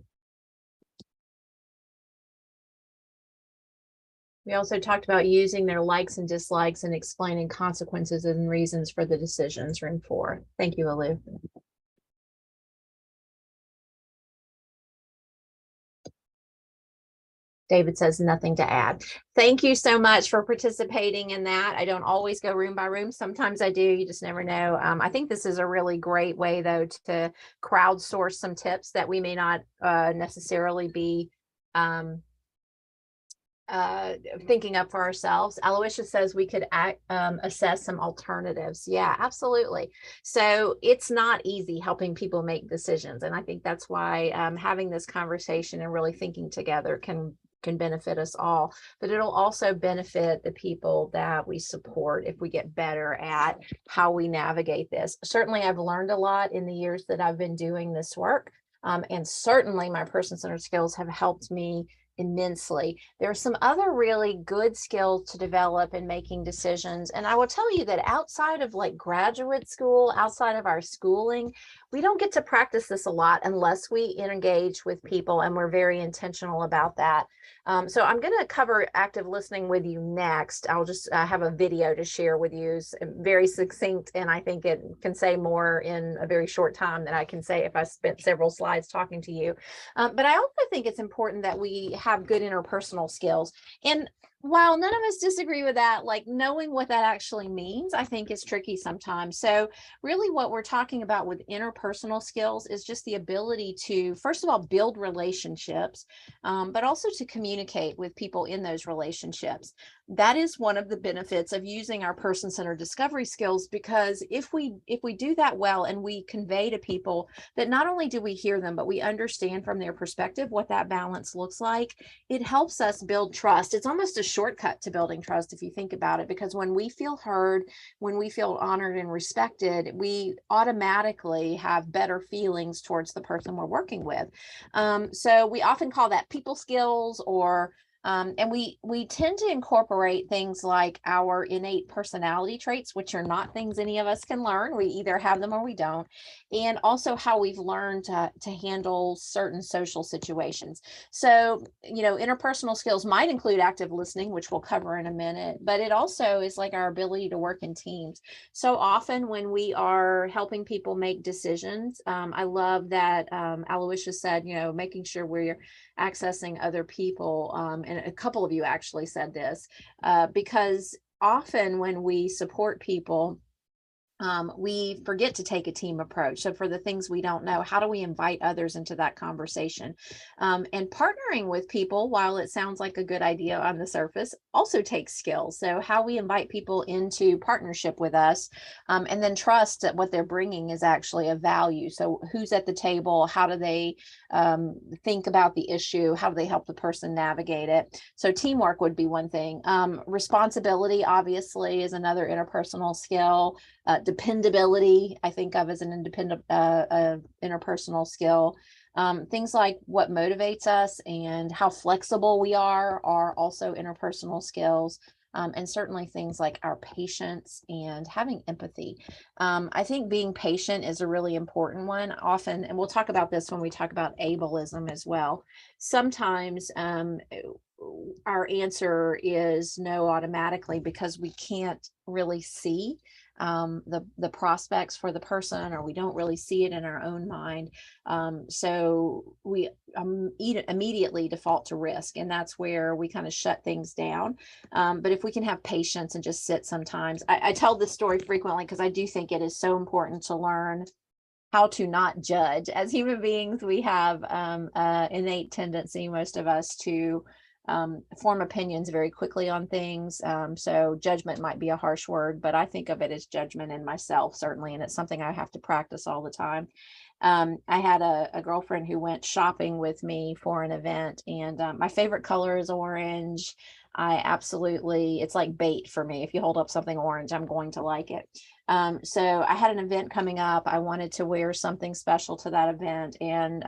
We also talked about using their likes and dislikes and explaining consequences and reasons for the decisions, room 4. Thank you, Alu. David says nothing to add. Thank you so much for participating in that. I don't always go room by room. Sometimes I do. You just never know. I think this is a really great way, though, to crowdsource some tips that we may not necessarily be thinking up for ourselves. Aloysius says we could assess some alternatives. Yeah, absolutely. So it's not easy helping people make decisions. And I think that's why having this conversation and really thinking together can benefit us all, but it'll also benefit the people that we support if we get better at how we navigate this. Certainly, I've learned a lot in the years that I've been doing this work. And certainly my person-centered skills have helped me immensely. There are some other really good skills to develop in making decisions. And I will tell you that outside of like graduate school, outside of our schooling, we don't get to practice this a lot unless we engage with people, and we're very intentional about that. So I'm going to cover active listening with you next. I'll just have a video to share with you. It's very succinct, and I think it can say more in a very short time than I can say if I spent several slides talking to you. But I also think it's important that we have good interpersonal skills. And while none of us disagree with that, like knowing what that actually means, I think is tricky sometimes. So really what we're talking about with interpersonal skills is just the ability to, first of all, build relationships, but also to communicate with people in those relationships. That is one of the benefits of using our person-centered discovery skills, because if we do that well and we convey to people that not only do we hear them, but we understand from their perspective what that balance looks like, it helps us build trust. It's almost a shortcut to building trust if you think about it, because when we feel heard, when we feel honored and respected, we automatically have better feelings towards the person we're working with. So we often call that people skills, or and we tend to incorporate things like our innate personality traits, which are not things any of us can learn. We either have them or we don't. And also how we've learned to handle certain social situations. So, you know, interpersonal skills might include active listening, which we'll cover in a minute, but it also is like our ability to work in teams. So often when we are helping people make decisions, I love that Aloysius said, you know, making sure we're accessing other people. And a couple of you actually said this, because often when we support people, we forget to take a team approach. So for the things we don't know, how do we invite others into that conversation? And partnering with people, while it sounds like a good idea on the surface, also takes skills. So how we invite people into partnership with us, and then trust that what they're bringing is actually of value. So who's at the table? How do they think about the issue? How do they help the person navigate it? So teamwork would be one thing. Responsibility, obviously, is another interpersonal skill. Dependability, I think of as an independent interpersonal skill. Things like what motivates us and how flexible we are also interpersonal skills. And certainly things like our patience and having empathy. I think being patient is a really important one often, and we'll talk about this when we talk about ableism as well. Sometimes our answer is no automatically because we can't really see the prospects for the person, or we don't really see it in our own mind. So we immediately default to risk, and that's where we kind of shut things down. But if we can have patience and just sit sometimes, I tell this story frequently because I do think it is so important to learn how to not judge. As human beings, we have innate tendency, most of us, to form opinions very quickly on things. So judgment might be a harsh word, but I think of it as judgment in myself, certainly. And it's something I have to practice all the time. I had a girlfriend who went shopping with me for an event, and my favorite color is orange. It's like bait for me. If you hold up something orange, I'm going to like it. So I had an event coming up. I wanted to wear something special to that event. And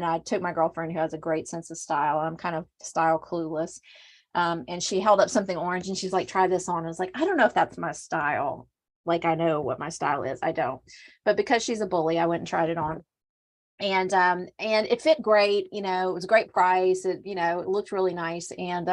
I took my girlfriend, who has a great sense of style. I'm kind of style clueless. And she held up something orange and she's like, try this on. I was like, I don't know if that's my style. Like, I know what my style is. I don't. But because she's a bully, I went and tried it on. And it fit great. You know, it was a great price. It, you know, it looked really nice. And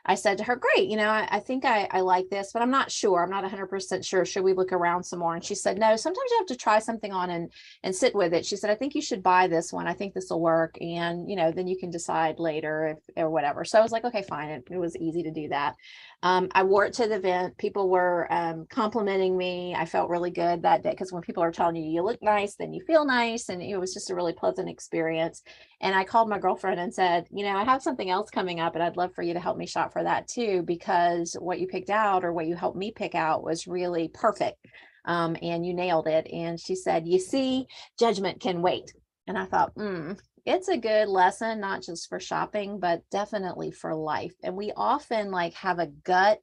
I said to her, great, you know, I think I like this, but I'm not sure. I'm not 100% sure. Should we look around some more? And she said, no, sometimes you have to try something on and sit with it. She said, I think you should buy this one. I think this will work. And, you know, then you can decide later if or whatever. So I was like, okay, fine. It was easy to do that. I wore it to the event. People were complimenting me. I felt really good that day, because when people are telling you, you look nice, then you feel nice. And it was just a really pleasant experience. And I called my girlfriend and said, you know, I have something else coming up and I'd love for you to help me shop for that too, because what you picked out, or what you helped me pick out, was really perfect. And you nailed it. And she said, you see, judgment can wait. And I thought, it's a good lesson, not just for shopping, but definitely for life. And we often like have a gut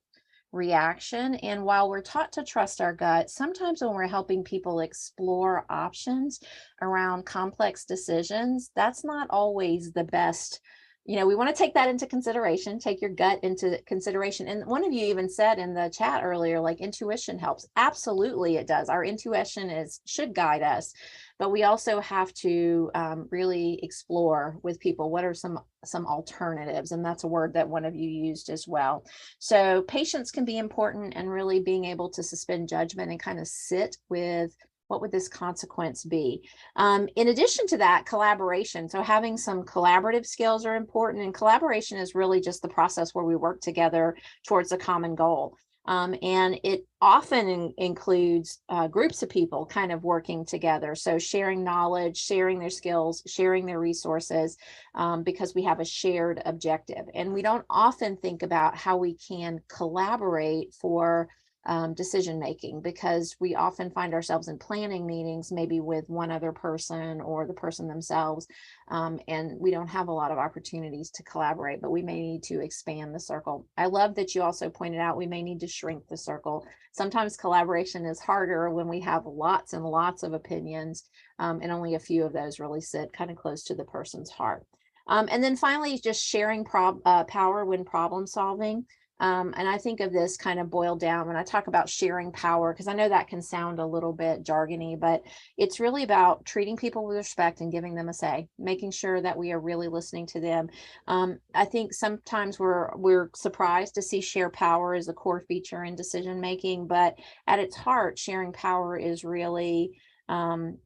reaction. And while we're taught to trust our gut, sometimes when we're helping people explore options around complex decisions, that's not always the best. You know, we want to take that into consideration, take your gut into consideration. And one of you even said in the chat earlier, like, intuition helps. Absolutely, it does. Our intuition should guide us, but we also have to really explore with people what are some alternatives. And that's a word that one of you used as well. So patience can be important, and really being able to suspend judgment and kind of sit with, what would this consequence be? In addition to that, collaboration. So having some collaborative skills are important. And collaboration is really just the process where we work together towards a common goal. And it often includes groups of people kind of working together. So sharing knowledge, sharing their skills, sharing their resources, because we have a shared objective. And we don't often think about how we can collaborate for decision making, because we often find ourselves in planning meetings, maybe with one other person or the person themselves, and we don't have a lot of opportunities to collaborate, but we may need to expand the circle. I love that you also pointed out we may need to shrink the circle. Sometimes collaboration is harder when we have lots and lots of opinions, and only a few of those really sit kind of close to the person's heart. And then finally, just sharing power when problem solving. And I think of this kind of boiled down when I talk about sharing power, because I know that can sound a little bit jargony, but it's really about treating people with respect and giving them a say, making sure that we are really listening to them. I think sometimes we're surprised to see share power as a core feature in decision making, but at its heart, sharing power is really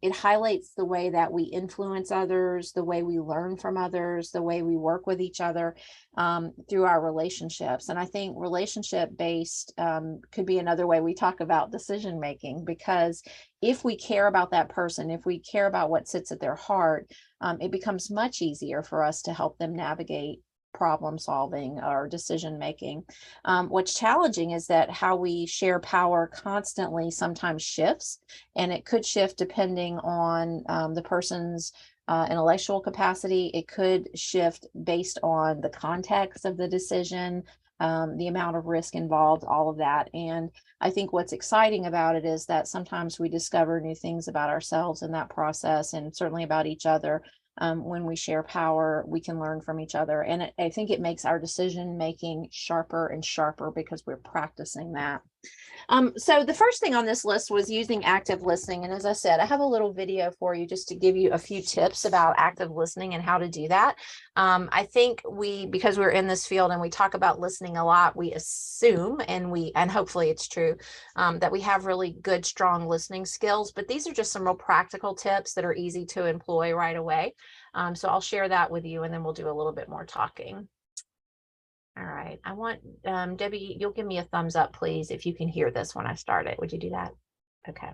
it highlights the way that we influence others, the way we learn from others, the way we work with each other through our relationships. And I think relationship-based could be another way we talk about decision making, because if we care about that person, if we care about what sits at their heart, it becomes much easier for us to help them navigate problem solving or decision making. What's challenging is that how we share power constantly sometimes shifts, and it could shift depending on the person's intellectual capacity. It could shift based on the context of the decision, the amount of risk involved, all of that. And I think what's exciting about it is that sometimes we discover new things about ourselves in that process, and certainly about each other. When we share power, we can learn from each other. And I think it makes our decision making sharper and sharper because we're practicing that. So the first thing on this list was using active listening. And as I said, I have a little video for you just to give you a few tips about active listening and how to do that. I think because we're in this field and we talk about listening a lot, we assume, and hopefully it's true, that we have really good, strong listening skills, but these are just some real practical tips that are easy to employ right away. So I'll share that with you, and then we'll do a little bit more talking. All right, I want, Debbie, you'll give me a thumbs up, please, if you can hear this when I start it. Would you do that? Okay.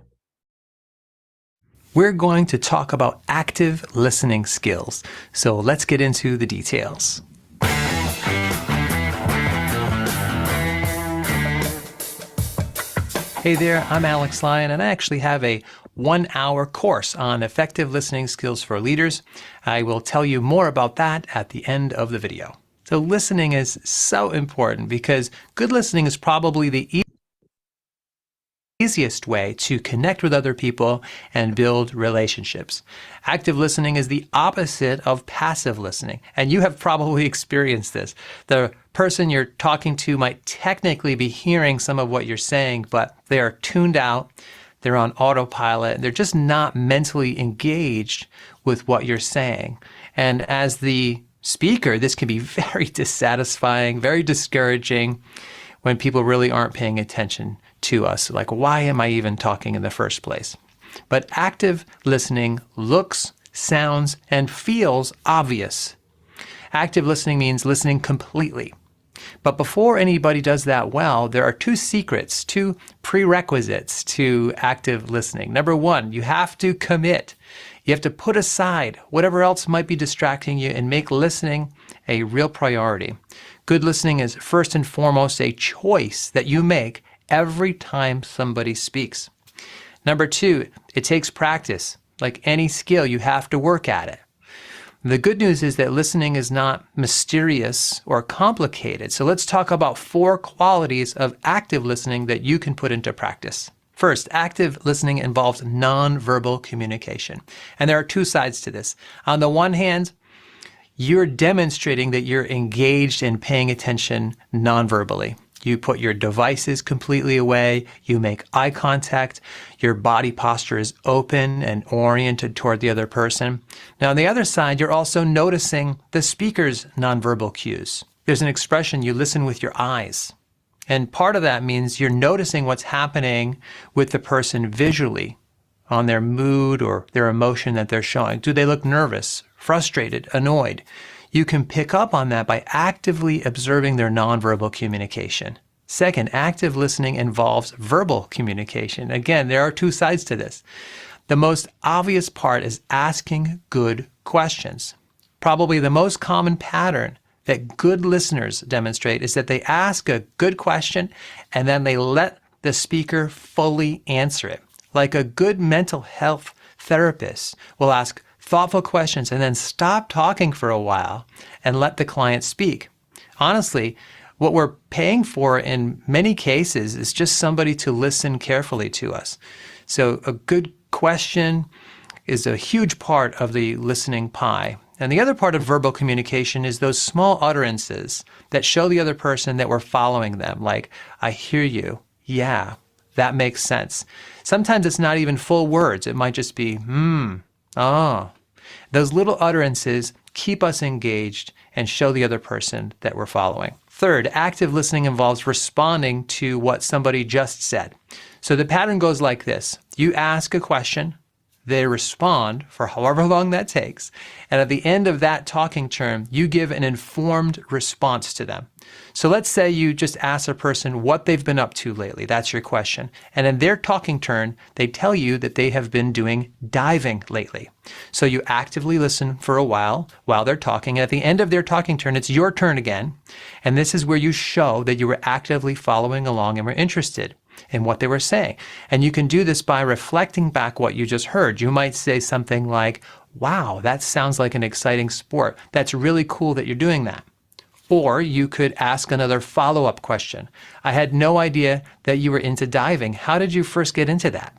We're going to talk about active listening skills. So let's get into the details. Hey there, I'm Alex Lyon, and I actually have a 1-hour course on effective listening skills for leaders. I will tell you more about that at the end of the video. So listening is so important because good listening is probably the easiest way to connect with other people and build relationships. Active listening is the opposite of passive listening, and you have probably experienced this. The person you're talking to might technically be hearing some of what you're saying, but they are tuned out, they're on autopilot, they're just not mentally engaged with what you're saying. And as the speaker, this can be very dissatisfying, very discouraging when people really aren't paying attention to us. Like, why am I even talking in the first place? But active listening looks, sounds, and feels obvious. Active listening means listening completely. But before anybody does that well, there are two secrets, two prerequisites to active listening. Number one, you have to commit. You have to put aside whatever else might be distracting you and make listening a real priority. Good listening is first and foremost a choice that you make every time somebody speaks. Number two, it takes practice. Like any skill, you have to work at it. The good news is that listening is not mysterious or complicated. So let's talk about 4 qualities of active listening that you can put into practice. First, active listening involves nonverbal communication. And there are 2 sides to this. On the one hand, you're demonstrating that you're engaged in paying attention nonverbally. You put your devices completely away, you make eye contact, your body posture is open and oriented toward the other person. Now on the other side, you're also noticing the speaker's nonverbal cues. There's an expression, you listen with your eyes. And part of that means you're noticing what's happening with the person visually on their mood or their emotion that they're showing. Do they look nervous, frustrated, annoyed? You can pick up on that by actively observing their nonverbal communication. Second, active listening involves verbal communication. Again, there are 2 sides to this. The most obvious part is asking good questions. Probably the most common pattern that good listeners demonstrate is that they ask a good question and then they let the speaker fully answer it. Like a good mental health therapist will ask thoughtful questions and then stop talking for a while and let the client speak. Honestly, what we're paying for in many cases is just somebody to listen carefully to us. So a good question is a huge part of the listening pie. And the other part of verbal communication is those small utterances that show the other person that we're following them, like, I hear you, yeah, that makes sense. Sometimes it's not even full words. It might just be, oh. Those little utterances keep us engaged and show the other person that we're following. Third, active listening involves responding to what somebody just said. So the pattern goes like this. You ask a question, they respond for however long that takes, and at the end of that talking term, you give an informed response to them. So let's say you just ask a person what they've been up to lately. That's your question. And in their talking turn, they tell you that they have been doing diving lately. So you actively listen for a while they're talking. And at the end of their talking turn, it's your turn again. And this is where you show that you were actively following along and were interested in what they were saying. And you can do this by reflecting back what you just heard. You might say something like, wow, that sounds like an exciting sport. That's really cool that you're doing that. Or you could ask another follow-up question. I had no idea that you were into diving. How did you first get into that?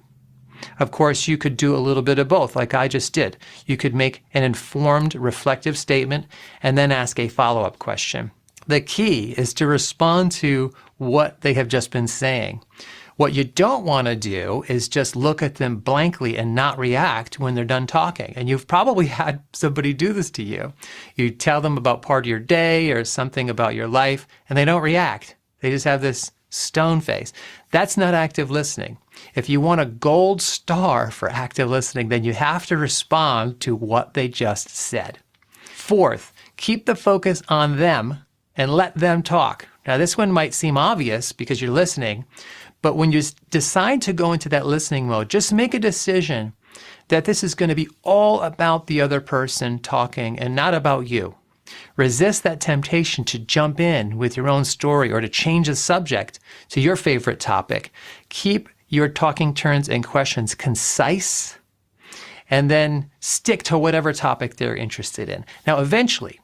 Of course, you could do a little bit of both, like I just did. You could make an informed, reflective statement and then ask a follow-up question. The key is to respond to what they have just been saying. What you don't want to do is just look at them blankly and not react when they're done talking. And you've probably had somebody do this to you. You tell them about part of your day or something about your life, and they don't react. They just have this stone face. That's not active listening. If you want a gold star for active listening, then you have to respond to what they just said. Fourth, keep the focus on them and let them talk. Now, this one might seem obvious because you're listening, but when you decide to go into that listening mode, just make a decision that this is going to be all about the other person talking and not about you. Resist that temptation to jump in with your own story or to change the subject to your favorite topic. Keep your talking turns and questions concise and then stick to whatever topic they're interested in. Now, eventually,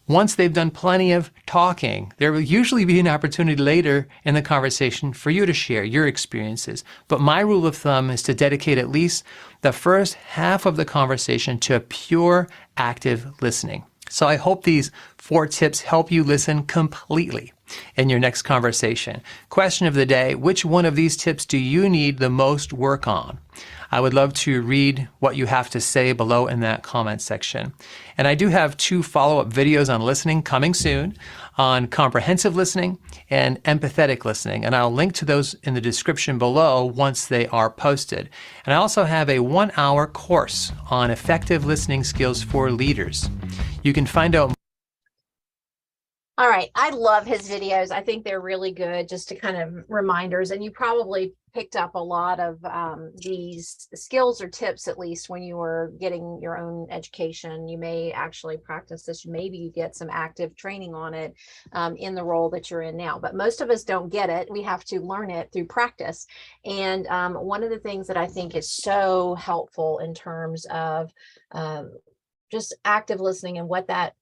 Once they've done plenty of talking, there will usually be an opportunity later in the conversation for you to share your experiences. But my rule of thumb is to dedicate at least the first half of the conversation to pure active listening. So I hope these 4 tips help you listen completely in your next conversation. Question of the day, which one of these tips do you need the most work on? I would love to read what you have to say below in that comment section. And I do have 2 follow-up videos on listening coming soon, on comprehensive listening and empathetic listening. And I'll link to those in the description below once they are posted. And I also have a 1-hour course on effective listening skills for leaders. You can find out. All right. I love his videos. I think they're really good, just to kind of reminders. And you probably picked up a lot of these skills or tips, at least when you were getting your own education. You may actually practice this. Maybe you get some active training on it in the role that you're in now. But most of us don't get it. We have to learn it through practice. And one of the things that I think is so helpful in terms of just active listening and what that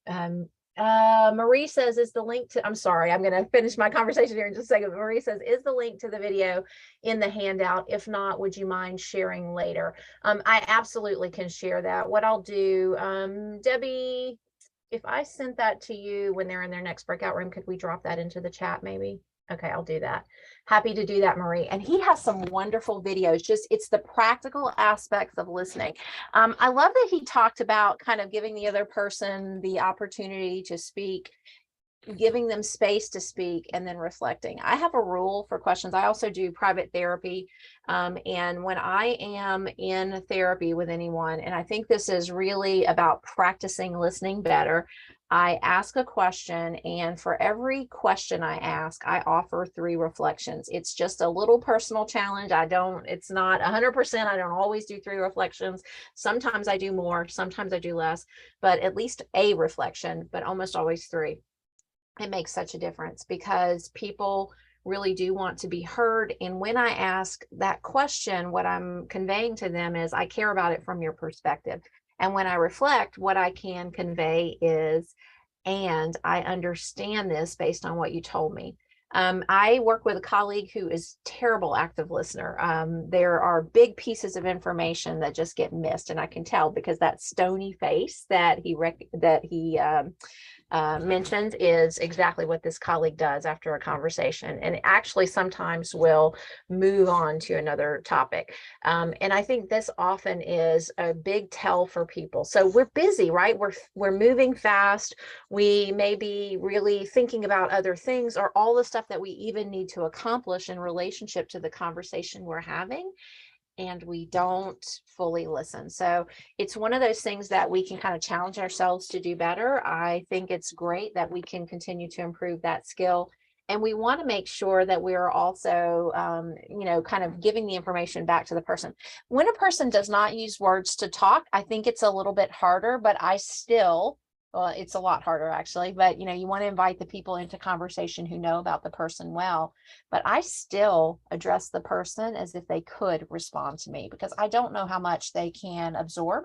Marie says is the link to, I'm sorry, I'm going to finish my conversation here in just a second. Marie says, is the link to the video in the handout? If not, would you mind sharing later? I absolutely can share that. What I'll do, Debbie, if I sent that to you when they're in their next breakout room, could we drop that into the chat maybe? Okay, I'll do that. Happy to do that, Marie. And he has some wonderful videos. Just, it's the practical aspects of listening. I love that he talked about kind of giving the other person the opportunity to speak, giving them space to speak, and then reflecting. I have a rule for questions. I also do private therapy. And when I am in therapy with anyone, and I think this is really about practicing listening better, I ask a question, and for every question I ask, I offer 3 reflections. It's just a little personal challenge. It's not 100%. I don't always do 3 reflections. Sometimes I do more, sometimes I do less, but at least a reflection, but almost always 3. It makes such a difference because people really do want to be heard. And when I ask that question, what I'm conveying to them is, I care about it from your perspective. And when I reflect, what I can convey is, and I understand this based on what you told me. I work with a colleague who is terrible active listener. There are big pieces of information that just get missed, and I can tell because that stony face that he mentioned is exactly what this colleague does after a conversation, and actually sometimes will move on to another topic. And I think this often is a big tell for people. So we're busy, right? We're moving fast. We may be really thinking about other things, or all the stuff that we even need to accomplish in relationship to the conversation we're having, and we don't fully listen. So it's one of those things that we can kind of challenge ourselves to do better. I think it's great that we can continue to improve that skill. And we want to make sure that we're also, kind of giving the information back to the person. When a person does not use words to talk, I think it's a little bit harder, but it's a lot harder actually, but you want to invite the people into conversation who know about the person well, but I still address the person as if they could respond to me, because I don't know how much they can absorb,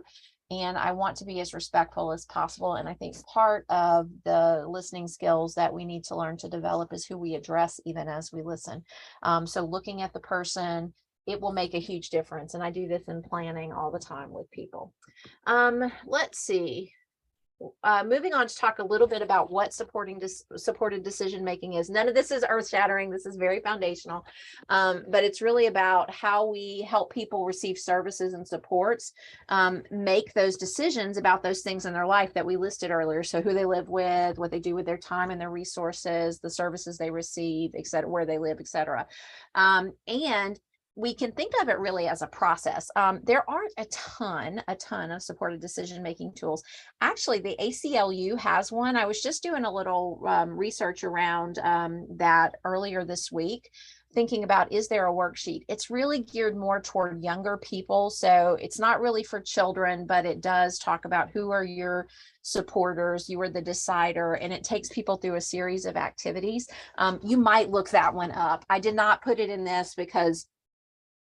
and I want to be as respectful as possible. And I think part of the listening skills that we need to learn to develop is who we address even as we listen. So looking at the person, it will make a huge difference. And I do this in planning all the time with people. Let's see. Moving on to talk a little bit about what supported decision making is. None of this is earth shattering. This is very foundational, but it's really about how we help people receive services and supports, make those decisions about those things in their life that we listed earlier. So who they live with, what they do with their time and their resources, the services they receive, et cetera, where they live, et cetera. And we can think of it really as a process. There aren't a ton of supported decision-making tools. Actually, the ACLU has one. I was just doing a little research around that earlier this week, thinking about, is there a worksheet? It's really geared more toward younger people. So it's not really for children, but it does talk about who are your supporters, you are the decider, and it takes people through a series of activities. You might look that one up. I did not put it in this because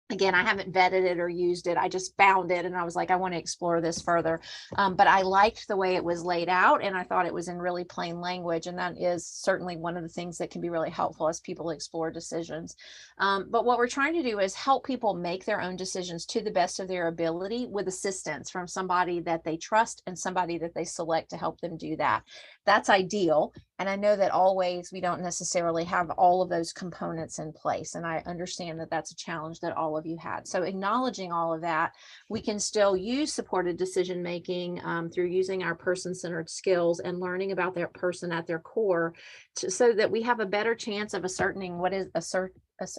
Again, I haven't vetted it or used it. I just found it and I was like, I want to explore this further. But I liked the way it was laid out and I thought it was in really plain language. And that is certainly one of the things that can be really helpful as people explore decisions. But what we're trying to do is help people make their own decisions to the best of their ability with assistance from somebody that they trust and somebody that they select to help them do that. That's ideal. And I know that always we don't necessarily have all of those components in place. And I understand that that's a challenge that all of you had. So acknowledging all of that, we can still use supported decision making through using our person-centered skills and learning about their person at their core so that we have a better chance of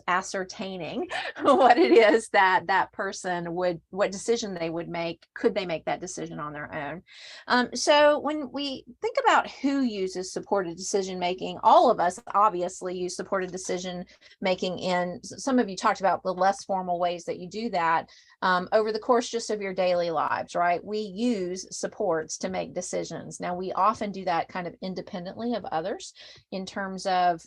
ascertaining what it is that that person would, what decision they would make. Could they make that decision on their own? So when we think about who uses supported decision making, all of us obviously use supported decision making in, some of you talked about the less formal ways that you do that over the course just of your daily lives, right? We use supports to make decisions. Now, we often do that kind of independently of others in terms of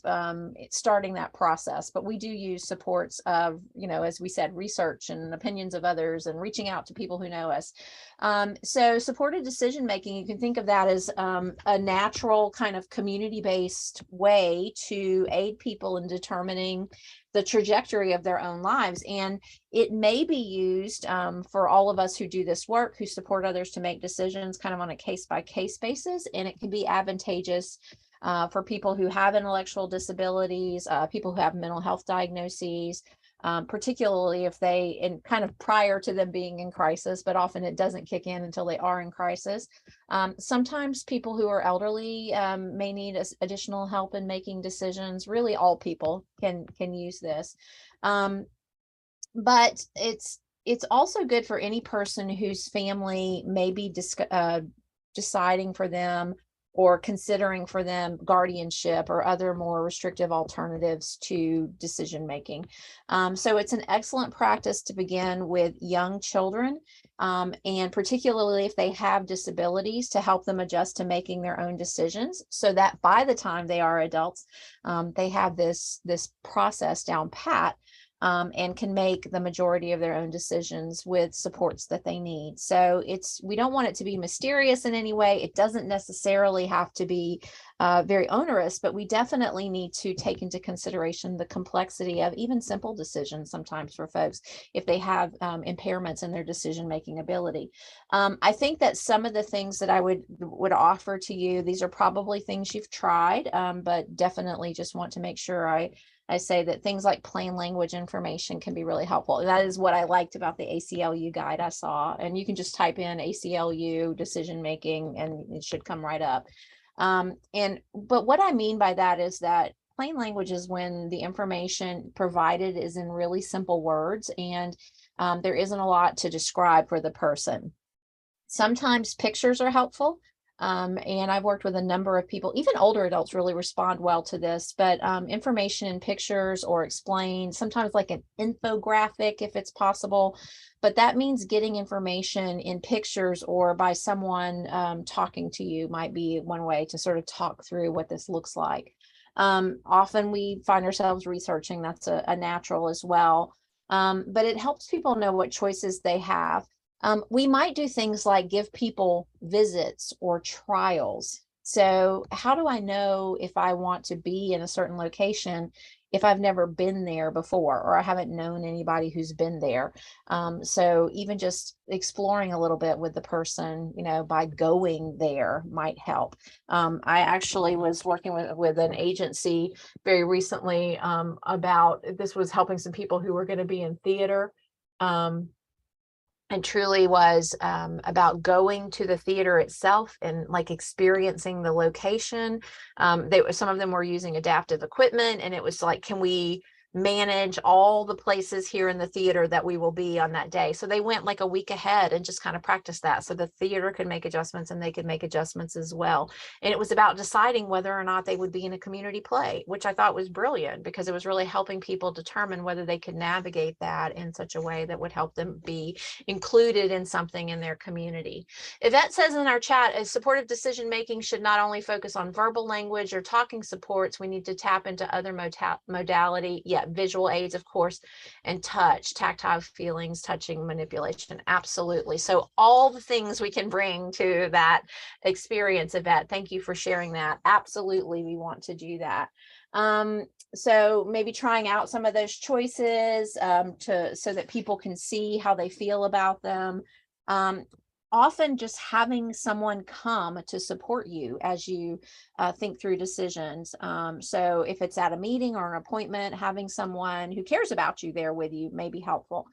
starting that process, but we do use supports of, you know, as we said, research and opinions of others and reaching out to people who know us. So supported decision making, you can think of that as a natural kind of community-based way to aid people in determining the trajectory of their own lives. And it may be used for all of us who do this work, who support others to make decisions kind of on a case-by-case basis. And it can be advantageous for people who have intellectual disabilities, people who have mental health diagnoses, particularly if they, in kind of prior to them being in crisis, but often it doesn't kick in until they are in crisis. Sometimes people who are elderly may need additional help in making decisions. Really, all people can use this. But it's also good for any person whose family may be deciding for them or considering for them guardianship or other more restrictive alternatives to decision making. So it's an excellent practice to begin with young children, and particularly if they have disabilities, to help them adjust to making their own decisions so that by the time they are adults, they have this process down pat. And can make the majority of their own decisions with supports that they need. So we don't want it to be mysterious in any way. It doesn't necessarily have to be very onerous, but we definitely need to take into consideration the complexity of even simple decisions sometimes for folks if they have impairments in their decision-making ability. I think that some of the things that I would offer to you, these are probably things you've tried, but definitely just want to make sure I say that things like plain language information can be really helpful. And that is what I liked about the ACLU guide I saw. And you can just type in ACLU decision making and it should come right up. But what I mean by that is that plain language is when the information provided is in really simple words and there isn't a lot to describe for the person. Sometimes pictures are helpful. And I've worked with a number of people, even older adults really respond well to this, but information in pictures or explained, sometimes like an infographic if it's possible, but that means getting information in pictures or by someone talking to you might be one way to sort of talk through what this looks like. Often we find ourselves researching, that's a natural as well, but it helps people know what choices they have. We might do things like give people visits or trials. So how do I know if I want to be in a certain location if I've never been there before or I haven't known anybody who's been there? So even just exploring a little bit with the person, you know, by going there might help. I actually was working with an agency very recently about, this was helping some people who were going to be in theater. And truly was about going to the theater itself and like experiencing the location. Some of them were using adaptive equipment and it was like, can we manage all the places here in the theater that we will be on that day? So they went like a week ahead and just kind of practiced that so the theater could make adjustments and they could make adjustments as well. And it was about deciding whether or not they would be in a community play, which I thought was brilliant because it was really helping people determine whether they could navigate that in such a way that would help them be included in something in their community. Yvette says in our chat, a supportive decision making should not only focus on verbal language or talking supports, we need to tap into other modality. Yes. yeah, visual aids, of course, and touch, tactile feelings, touching, manipulation. Absolutely. So all the things we can bring to that experience, Yvette. Thank you for sharing that. Absolutely. We want to do that. So maybe trying out some of those choices so that people can see how they feel about them. Often just having someone come to support you as you think through decisions. So if it's at a meeting or an appointment, having someone who cares about you there with you may be helpful.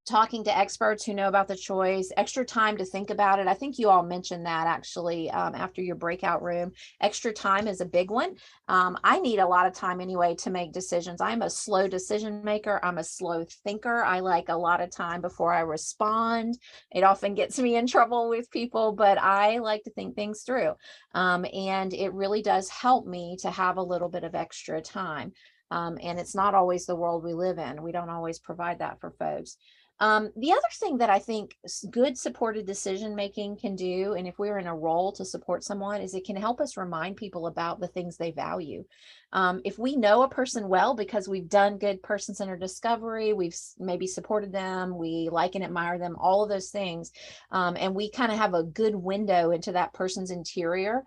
Talking to experts who know about the choice, extra time to think about it. I think you all mentioned that actually after your breakout room. Extra time is a big one. I need a lot of time anyway to make decisions. I'm a slow decision maker. I'm a slow thinker. I like a lot of time before I respond. It often gets me in trouble with people, but I like to think things through. And it really does help me to have a little bit of extra time. And it's not always the world we live in. We don't always provide that for folks. The other thing that I think good supported decision making can do, and if we're in a role to support someone, is it can help us remind people about the things they value. If we know a person well because we've done good person-centered discovery, we've maybe supported them, we like and admire them, all of those things, and we kind of have a good window into that person's interior,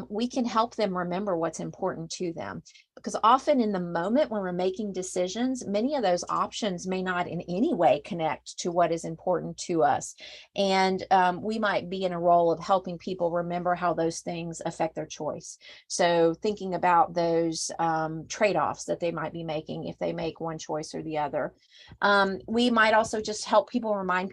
we can help them remember what's important to them. Because often in the moment when we're making decisions, many of those options may not in any way connect to what is important to us. And we might be in a role of helping people remember how those things affect their choice. So thinking about those trade-offs that they might be making if they make one choice or the other. We might also just help people remind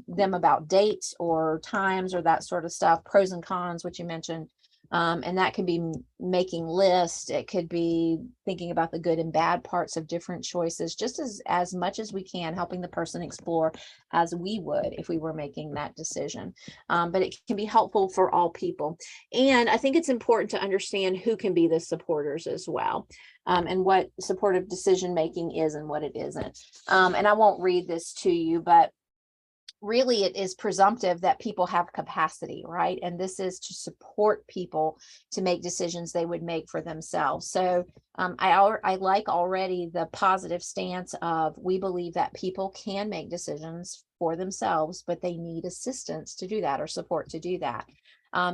them about dates or times or that sort of stuff, pros and cons, which you mentioned. And that could be making lists. It could be thinking about the good and bad parts of different choices, just as much as we can, helping the person explore as we would if we were making that decision. But it can be helpful for all people. And I think it's important to understand who can be the supporters as well. And what supportive decision making is and what it isn't. And I won't read this to you, but really it is presumptive that people have capacity, right? And this is to support people to make decisions they would make for themselves. So I like already the positive stance of, we believe that people can make decisions for themselves, but they need assistance to do that or support to do that.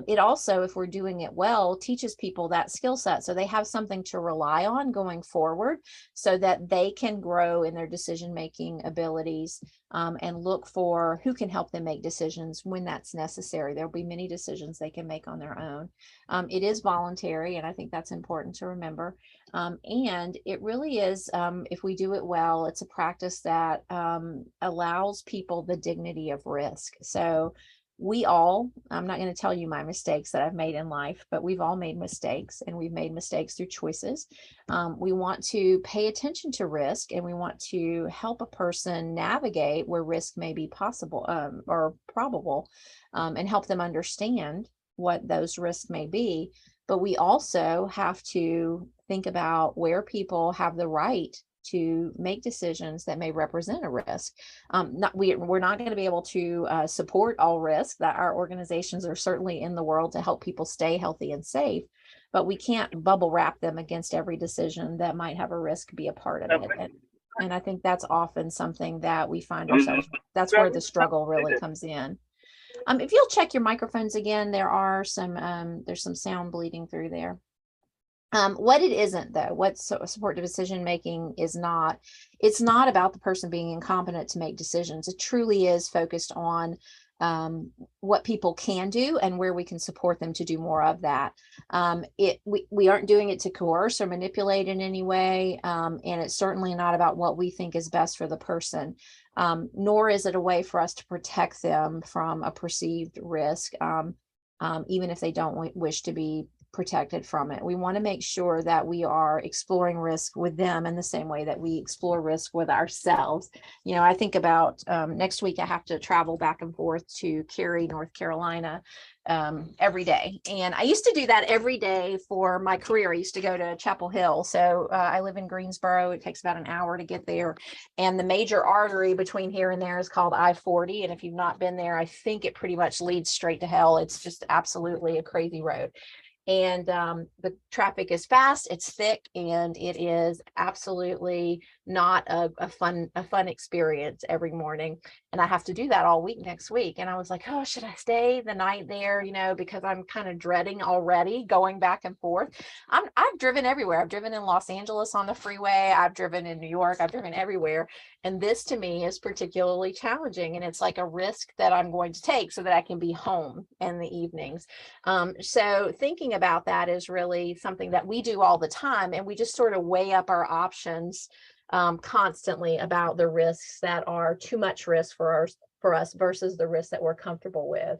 It also, if we're doing it well, teaches people that skill set so they have something to rely on going forward so that they can grow in their decision-making abilities and look for who can help them make decisions when that's necessary. There'll be many decisions they can make on their own. It is voluntary, and I think that's important to remember. And it really is, if we do it well, it's a practice that allows people the dignity of risk. So I'm not going to tell you my mistakes that I've made in life, but we've all made mistakes, and we've made mistakes through choices. We want to pay attention to risk, and we want to help a person navigate where risk may be possible or probable, and help them understand what those risks may be. But we also have to think about where people have the right to make decisions that may represent a risk. We're not going to be able to support all risk. That our organizations are certainly in the world to help people stay healthy and safe, but we can't bubble wrap them against every decision that might have a risk be a part of it. And I think that's often something that we find ourselves, that's where the struggle really comes in. If you'll check your microphones again, there's some sound bleeding through there. What it isn't, though, what supportive decision making is not, it's not about the person being incompetent to make decisions. It truly is focused on what people can do and where we can support them to do more of that. We aren't doing it to coerce or manipulate in any way, and it's certainly not about what we think is best for the person, nor is it a way for us to protect them from a perceived risk, even if they don't wish to be protected from it. We want to make sure that we are exploring risk with them in the same way that we explore risk with ourselves. You know, I think about next week I have to travel back and forth to Cary, North Carolina every day. And I used to do that every day for my career. I used to go to Chapel Hill. So I live in Greensboro. It takes about an hour to get there. And the major artery between here and there is called I-40. And if you've not been there, I think it pretty much leads straight to hell. It's just absolutely a crazy road. And the traffic is fast, it's thick, and it is absolutely not a fun experience every morning. And I have to do that all week next week. And I was like, oh, should I stay the night there? You know, because I'm kind of dreading already going back and forth. I've driven everywhere. I've driven in Los Angeles on the freeway. I've driven in New York. I've driven everywhere. And this to me is particularly challenging. And it's like a risk that I'm going to take so that I can be home in the evenings. So thinking about that is really something that we do all the time. And we just sort of weigh up our options constantly about the risks that are too much risk for us versus the risks that we're comfortable with.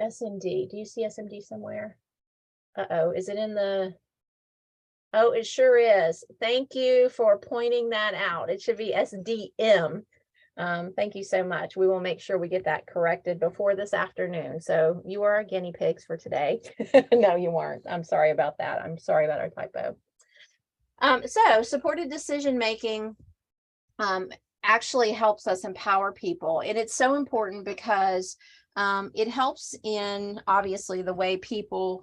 SMD, do you see SMD somewhere? Uh-oh, is it in the, oh, it sure is. Thank you for pointing that out. It should be SDM. Thank you so much. We will make sure we get that corrected before this afternoon. So you are our guinea pigs for today. No, you weren't. I'm sorry about that. I'm sorry about our typo. So supported decision making actually helps us empower people. And it's so important because it helps in obviously the way people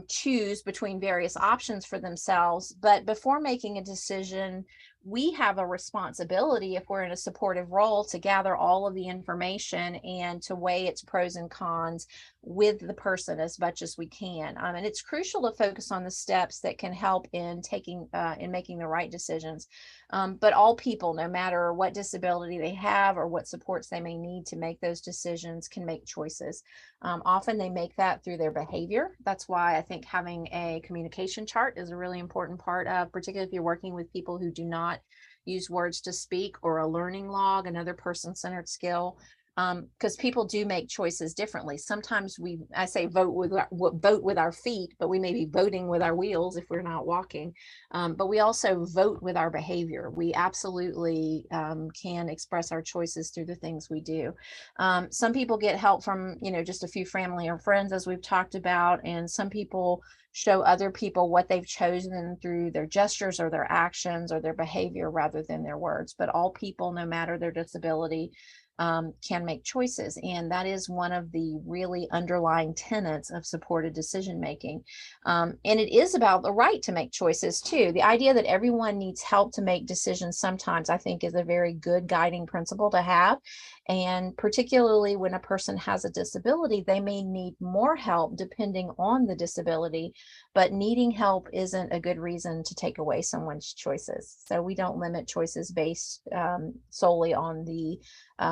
choose between various options for themselves. But before making a decision, we have a responsibility, if we're in a supportive role, to gather all of the information and to weigh its pros and cons with the person as much as we can. And it's crucial to focus on the steps that can help in making the right decisions. But all people, no matter what disability they have or what supports they may need to make those decisions, can make choices. Often they make that through their behavior. That's why I think having a communication chart is a really important part of, particularly if you're working with people who do not use words to speak, or a learning log, another person-centered skill, because people do make choices differently. Sometimes I say vote with our feet, but we may be voting with our wheels if we're not walking. But we also vote with our behavior. We absolutely can express our choices through the things we do. Some people get help from, just a few family or friends, as we've talked about, and some people show other people what they've chosen through their gestures or their actions or their behavior rather than their words. But all people, no matter their disability, can make choices. And that is one of the really underlying tenets of supported decision making. And it is about the right to make choices too. The idea that everyone needs help to make decisions sometimes, I think, is a very good guiding principle to have. And particularly when a person has a disability, they may need more help depending on the disability, but needing help isn't a good reason to take away someone's choices. So we don't limit choices based solely on the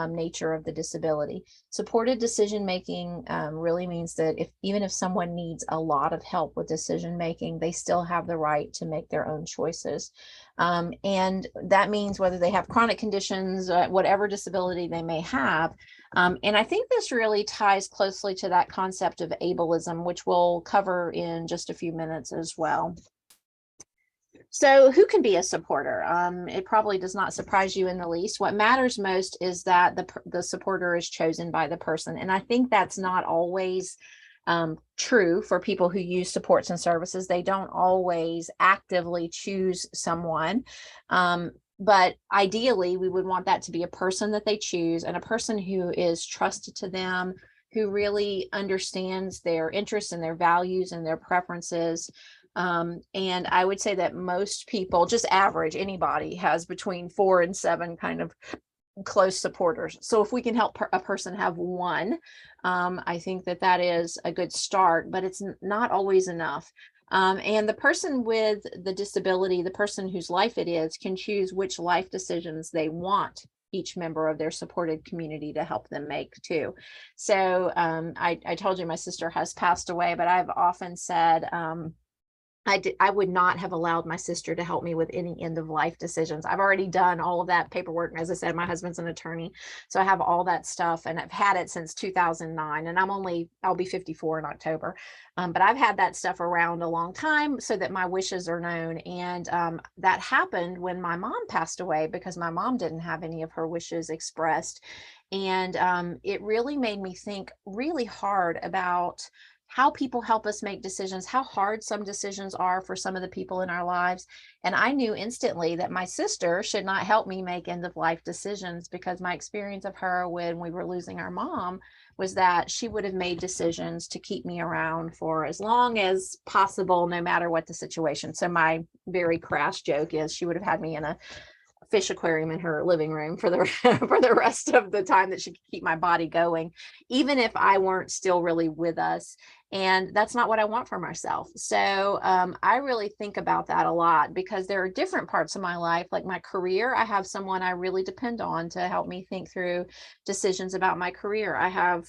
nature of the disability. Supported decision making really means that even if someone needs a lot of help with decision making, they still have the right to make their own choices. And that means whether they have chronic conditions, whatever disability they may have. And I think this really ties closely to that concept of ableism, which we'll cover in just a few minutes as well. So who can be a supporter? It probably does not surprise you in the least. What matters most is that the supporter is chosen by the person. And I think that's not always true for people who use supports and services. They don't always actively choose someone. But ideally, we would want that to be a person that they choose, and a person who is trusted to them, who really understands their interests and their values and their preferences. And I would say that most people, just average, anybody has between 4 and 7 kind of close supporters. So if we can help a person have one, I think that is a good start, but it's not always enough. And the person with the disability, the person whose life it is, can choose which life decisions they want each member of their supported community to help them make too. So I told you my sister has passed away, but I've often said, I would not have allowed my sister to help me with any end of life decisions. I've already done all of that paperwork. And as I said, my husband's an attorney, so I have all that stuff, and I've had it since 2009, and I'll be 54 in October. But I've had that stuff around a long time so that my wishes are known. And that happened when my mom passed away, because my mom didn't have any of her wishes expressed. And it really made me think really hard about how people help us make decisions, how hard some decisions are for some of the people in our lives. And I knew instantly that my sister should not help me make end of life decisions, because my experience of her when we were losing our mom was that she would have made decisions to keep me around for as long as possible, no matter what the situation. So my very crass joke is she would have had me in a fish aquarium in her living room for the for the rest of the time that she could keep my body going, even if I weren't still really with us. And that's not what I want for myself. So I really think about that a lot, because there are different parts of my life, like my career. I have someone I really depend on to help me think through decisions about my career. I have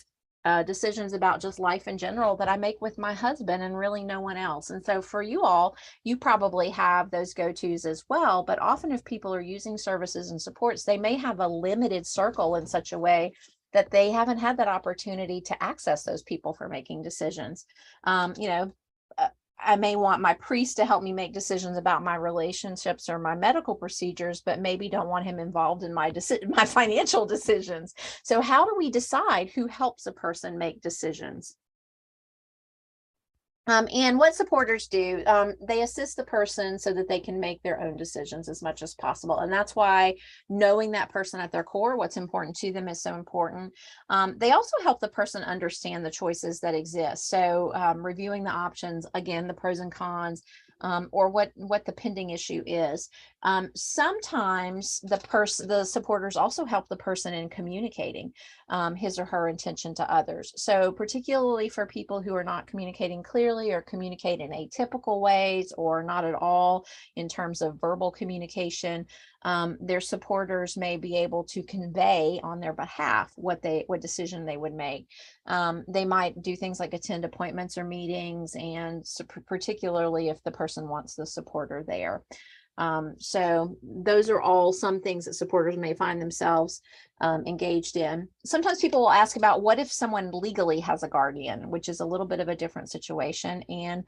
decisions about just life in general that I make with my husband and really no one else. And so for you all, you probably have those go-tos as well. But often if people are using services and supports, they may have a limited circle in such a way that they haven't had that opportunity to access those people for making decisions. I may want my priest to help me make decisions about my relationships or my medical procedures, but maybe don't want him involved in my my financial decisions. So how do we decide who helps a person make decisions? And what supporters do, they assist the person so that they can make their own decisions as much as possible. And that's why knowing that person at their core, what's important to them, is so important. They also help the person understand the choices that exist. So reviewing the options, again, the pros and cons, or what the pending issue is. Sometimes the supporters also help the person in communicating his or her intention to others. So particularly for people who are not communicating clearly or communicate in atypical ways or not at all in terms of verbal communication, their supporters may be able to convey on their behalf what decision they would make. They might do things like attend appointments or meetings, and particularly if the person wants the supporter there. So those are all some things that supporters may find themselves engaged in. Sometimes people will ask about what if someone legally has a guardian, which is a little bit of a different situation. And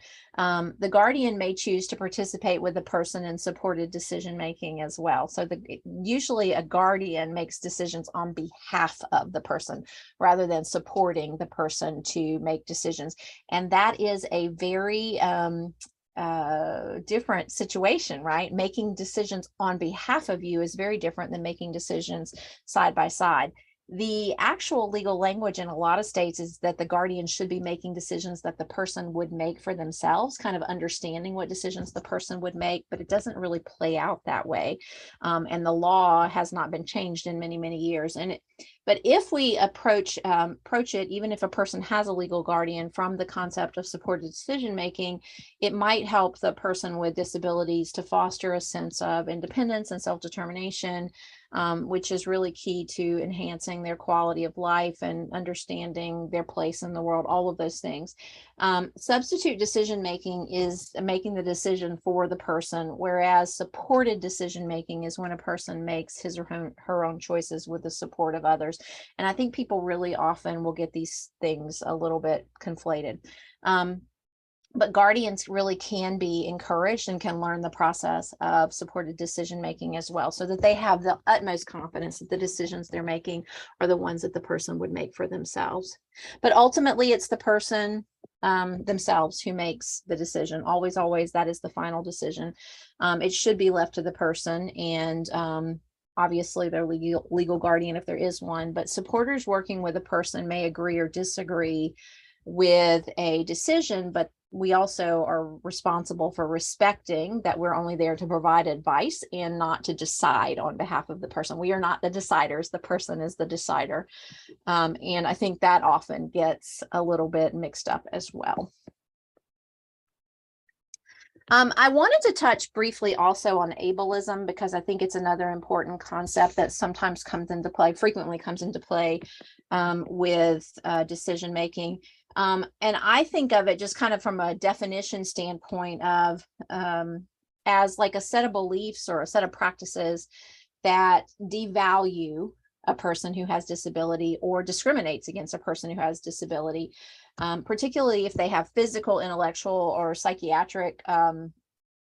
the guardian may choose to participate with the person in supported decision making as well. So usually a guardian makes decisions on behalf of the person rather than supporting the person to make decisions. And that is a very different situation, right? Making decisions on behalf of you is very different than making decisions side by side. The actual legal language in a lot of states is that the guardian should be making decisions that the person would make for themselves, kind of understanding what decisions the person would make, but it doesn't really play out that way. And the law has not been changed in many, many years. But if we approach it, even if a person has a legal guardian, from the concept of supported decision making, it might help the person with disabilities to foster a sense of independence and self-determination, which is really key to enhancing their quality of life and understanding their place in the world, all of those things. Substitute decision making is making the decision for the person, whereas supported decision making is when a person makes his or her own choices with the support of others. And I think people really often will get these things a little bit conflated. But guardians really can be encouraged and can learn the process of supported decision making as well, so that they have the utmost confidence that the decisions they're making are the ones that the person would make for themselves. But ultimately, it's the person themselves who makes the decision. Always, always, that is the final decision. It should be left to the person, and obviously their legal guardian if there is one. But supporters working with a person may agree or disagree with a decision, but we also are responsible for respecting that we're only there to provide advice and not to decide on behalf of the person. We are not the deciders, the person is the decider. And I think that often gets a little bit mixed up as well. I wanted to touch briefly also on ableism, because I think it's another important concept that sometimes frequently comes into play with decision making. And I think of it just kind of from a definition standpoint of as like a set of beliefs or a set of practices that devalue a person who has disability or discriminates against a person who has disability, particularly if they have physical, intellectual, or psychiatric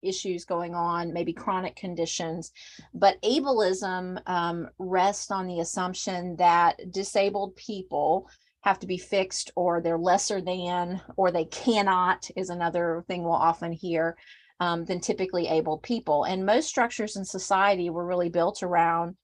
issues going on, maybe chronic conditions. But ableism rests on the assumption that disabled people have to be fixed, or they're lesser than, or they cannot, is another thing we'll often hear, than typically able people. And most structures in society were really built around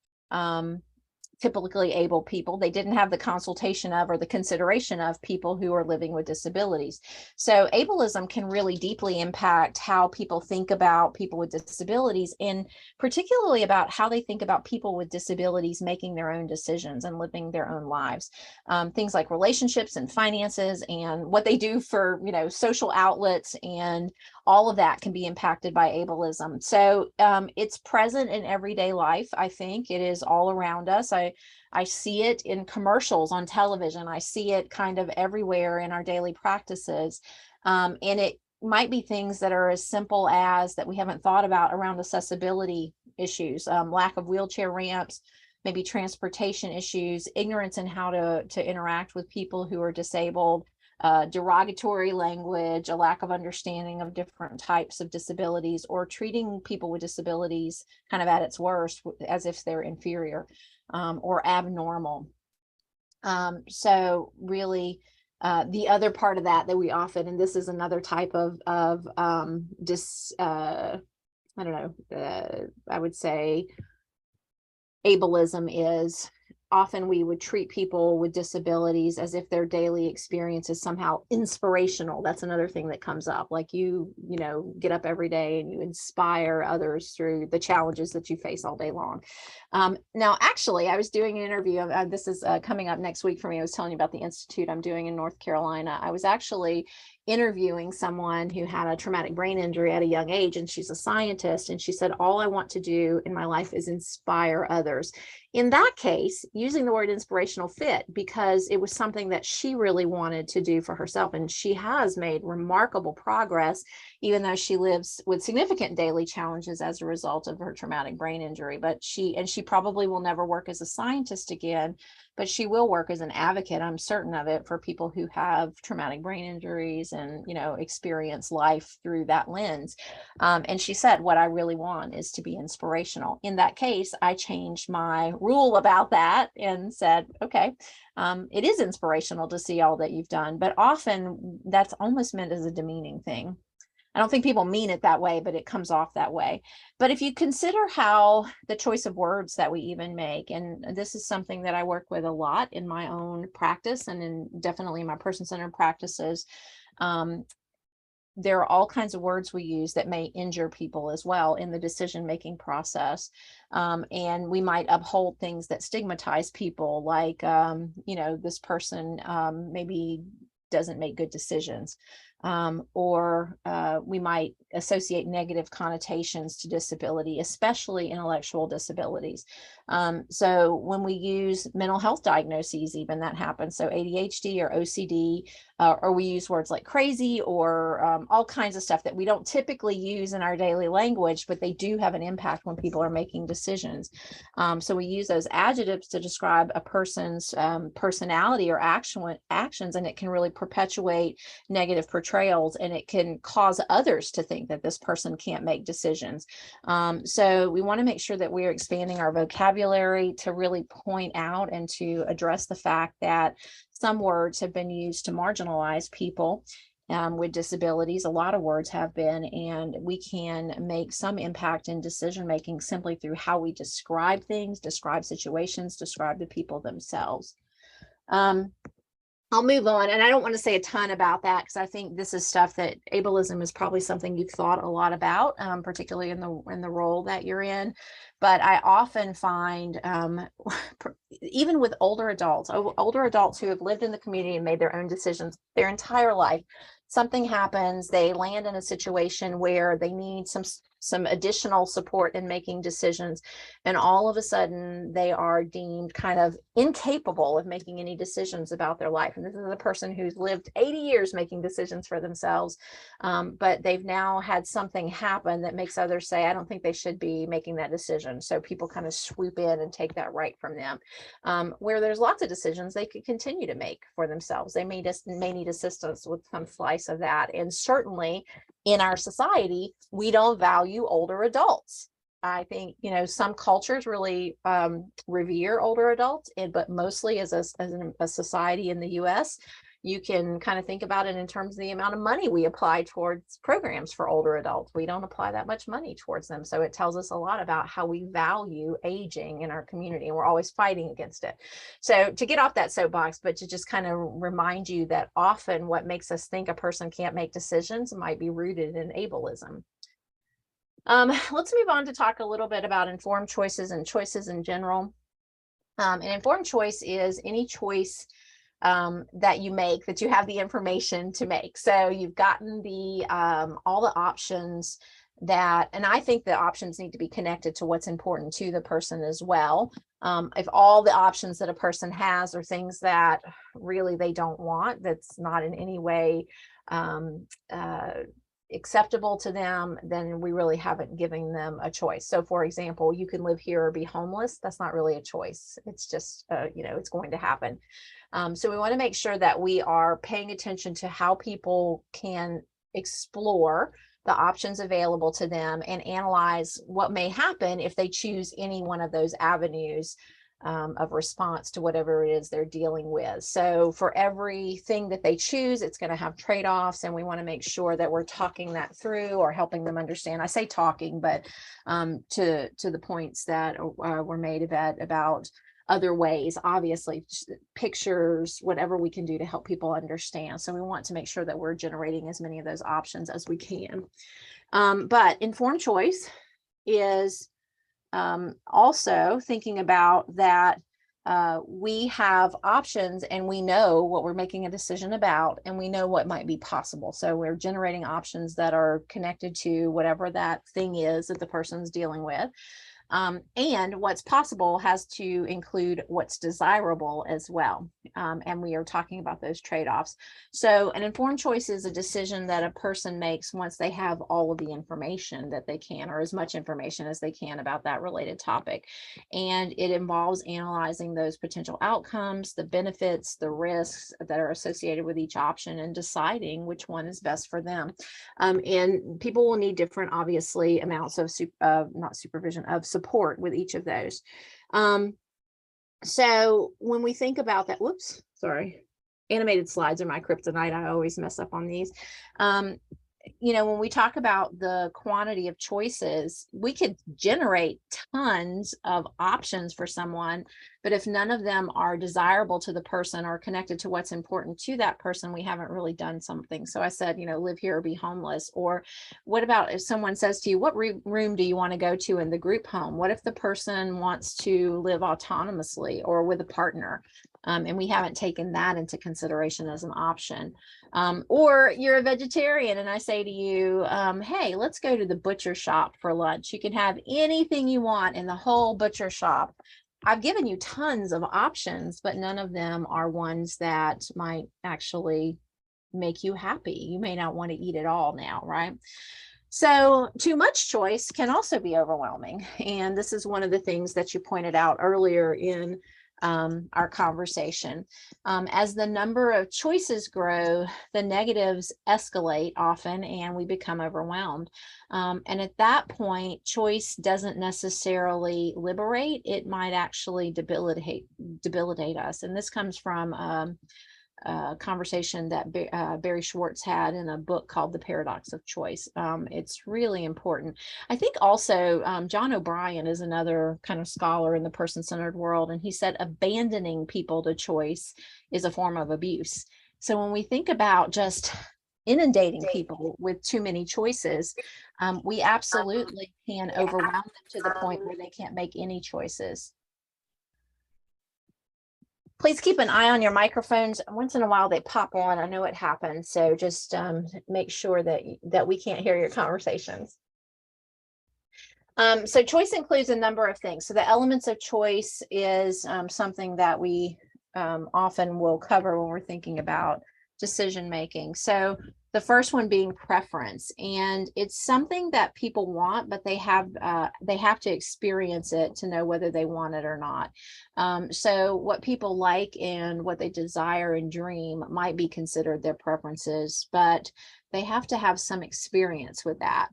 typically able people. They didn't have the consultation of or the consideration of people who are living with disabilities. So ableism can really deeply impact how people think about people with disabilities, and particularly about how they think about people with disabilities making their own decisions and living their own lives. Things like relationships and finances and what they do for, social outlets, and all of that can be impacted by ableism. So it's present in everyday life. I think it is all around us. I see it in commercials on television. I see it kind of everywhere in our daily practices. And it might be things that are as simple as that we haven't thought about around accessibility issues, lack of wheelchair ramps, maybe transportation issues, ignorance in how to interact with people who are disabled, derogatory language, a lack of understanding of different types of disabilities, or treating people with disabilities kind of at its worst as if they're inferior or abnormal. So really, the other part of that we often, and this is another type of I would say ableism, is often we would treat people with disabilities as if their daily experience is somehow inspirational. That's another thing that comes up. Like you get up every day and you inspire others through the challenges that you face all day long. Now, actually, I was doing an interview. This is coming up next week for me. I was telling you about the institute I'm doing in North Carolina. I was actually interviewing someone who had a traumatic brain injury at a young age, and she's a scientist, and she said, all I want to do in my life is inspire others. In that case, using the word inspirational fit, because it was something that she really wanted to do for herself, and she has made remarkable progress, even though she lives with significant daily challenges as a result of her traumatic brain injury. But she probably will never work as a scientist again, but she will work as an advocate, I'm certain of it, for people who have traumatic brain injuries and, experience life through that lens. And she said, what I really want is to be inspirational. In that case, I changed my rule about that and said, okay, it is inspirational to see all that you've done, but often that's almost meant as a demeaning thing. I don't think people mean it that way, but it comes off that way. But if you consider how the choice of words that we even make, and this is something that I work with a lot in my own practice and definitely in my person-centered practices, there are all kinds of words we use that may injure people as well in the decision-making process. And we might uphold things that stigmatize people, like, this person maybe doesn't make good decisions. Or we might associate negative connotations to disability, especially intellectual disabilities. So when we use mental health diagnoses, even that happens. So ADHD or OCD, or we use words like crazy or all kinds of stuff that we don't typically use in our daily language, but they do have an impact when people are making decisions. So we use those adjectives to describe a person's personality or actions, and it can really perpetuate negative portrayals, and it can cause others to think that this person can't make decisions. So we want to make sure that we're expanding our vocabulary to really point out and to address the fact that some words have been used to marginalize people with disabilities. A lot of words have been, and we can make some impact in decision making simply through how we describe things, describe situations, describe the people themselves. I'll move on, and I don't want to say a ton about that because I think this is stuff that ableism is probably something you've thought a lot about, particularly in the role that you're in. But I often find, even with older adults who have lived in the community and made their own decisions their entire life, something happens, they land in a situation where they need some additional support in making decisions, and all of a sudden they are deemed kind of incapable of making any decisions about their life. And this is a person who's lived 80 years making decisions for themselves, but they've now had something happen that makes others say, I don't think they should be making that decision. So people kind of swoop in and take that right from them, where there's lots of decisions they could continue to make for themselves. They may need assistance with some slice of that. And certainly in our society, we don't value older adults. I think, some cultures really revere older adults, but mostly as a society in the US, You can kind of think about it in terms of the amount of money we apply towards programs for older adults. We don't apply that much money towards them. So it tells us a lot about how we value aging in our community, and we're always fighting against it. So to get off that soapbox, but to just kind of remind you that often what makes us think a person can't make decisions might be rooted in ableism. Let's move on to talk a little bit about informed choices and choices in general. An informed choice is any choice that you make, that you have the information to make. So you've gotten the all the options that, and I think the options need to be connected to what's important to the person as well. If all the options that a person has are things that really they don't want, that's not in any way acceptable to them, then we really haven't given them a choice. So for example, you can live here or be homeless. That's not really a choice. It's just, it's going to happen. So we want to make sure that we are paying attention to how people can explore the options available to them and analyze what may happen if they choose any one of those avenues of response to whatever it is they're dealing with. So for everything that they choose, it's going to have trade-offs, and we want to make sure that we're talking that through or helping them understand. I say talking, but to the points that were made about other ways, obviously pictures, whatever we can do to help people understand. So we want to make sure that we're generating as many of those options as we can. But informed choice is also thinking about that we have options and we know what we're making a decision about, and we know what might be possible. So we're generating options that are connected to whatever that thing is that the person's dealing with. And what's possible has to include what's desirable as well. And we are talking about those trade-offs. So an informed choice is a decision that a person makes once they have all of the information that they can, or as much information as they can about that related topic. And it involves analyzing those potential outcomes, the benefits, the risks that are associated with each option, and deciding which one is best for them. And people will need different, obviously, amounts of support with each of those. So when we think about that, whoops, sorry, animated slides are my kryptonite. I always mess up on these. When we talk about the quantity of choices, we could generate tons of options for someone, but if none of them are desirable to the person or connected to what's important to that person, we haven't really done something. So I said, live here or be homeless. Or what about if someone says to you, what room do you want to go to in the group home? What if the person wants to live autonomously or with a partner? And we haven't taken that into consideration as an option. Or you're a vegetarian and I say to you, hey, let's go to the butcher shop for lunch. You can have anything you want in the whole butcher shop. I've given you tons of options, but none of them are ones that might actually make you happy. You may not want to eat it all now, right? So too much choice can also be overwhelming. And this is one of the things that you pointed out earlier in our conversation. As the number of choices grow, the negatives escalate often and we become overwhelmed. And at that point, choice doesn't necessarily liberate, it might actually debilitate us. And this comes from conversation that Barry Schwartz had in a book called The Paradox of Choice. It's really important. I think also John O'Brien is another kind of scholar in the person-centered world, and he said abandoning people to choice is a form of abuse. So when we think about just inundating people with too many choices, we absolutely can overwhelm them to the point where they can't make any choices. Please keep an eye on your microphones. Once in a while they pop on. I know it happens. So just make sure that we can't hear your conversations. So choice includes a number of things. So the elements of choice is something that we often will cover when we're thinking about decision making. So the first one being preference, and it's something that people want, but they have to experience it to know whether they want it or not. So what people like and what they desire and dream might be considered their preferences, but they have to have some experience with that.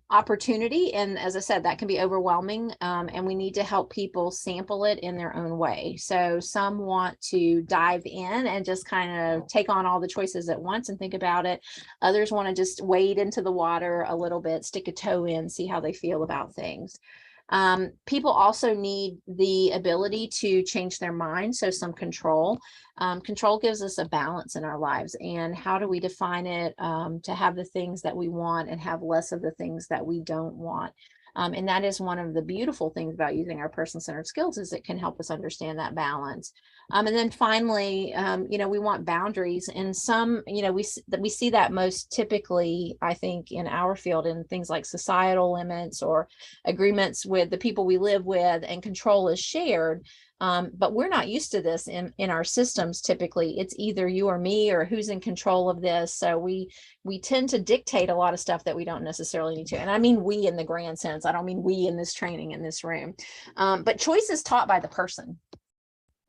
Opportunity. And as I said, that can be overwhelming. And we need to help people sample it in their own way. So some want to dive in and just kind of take on all the choices at once and think about it. Others want to just wade into the water a little bit, stick a toe in, see how they feel about things. People also need the ability to change their mind. So some control. Control gives us a balance in our lives. And how do we define it? To have the things that we want and have less of the things that we don't want. And that is one of the beautiful things about using our person-centered skills, is it can help us understand that balance. And then finally, we want boundaries. And some, we see that most typically, I think, in our field, in things like societal limits or agreements with the people we live with, and control is shared. But we're not used to this in our systems. Typically, it's either you or me, or who's in control of this. So we tend to dictate a lot of stuff that we don't necessarily need to. And I mean we in the grand sense. I don't mean we in this training in this room. But choice is taught by the person.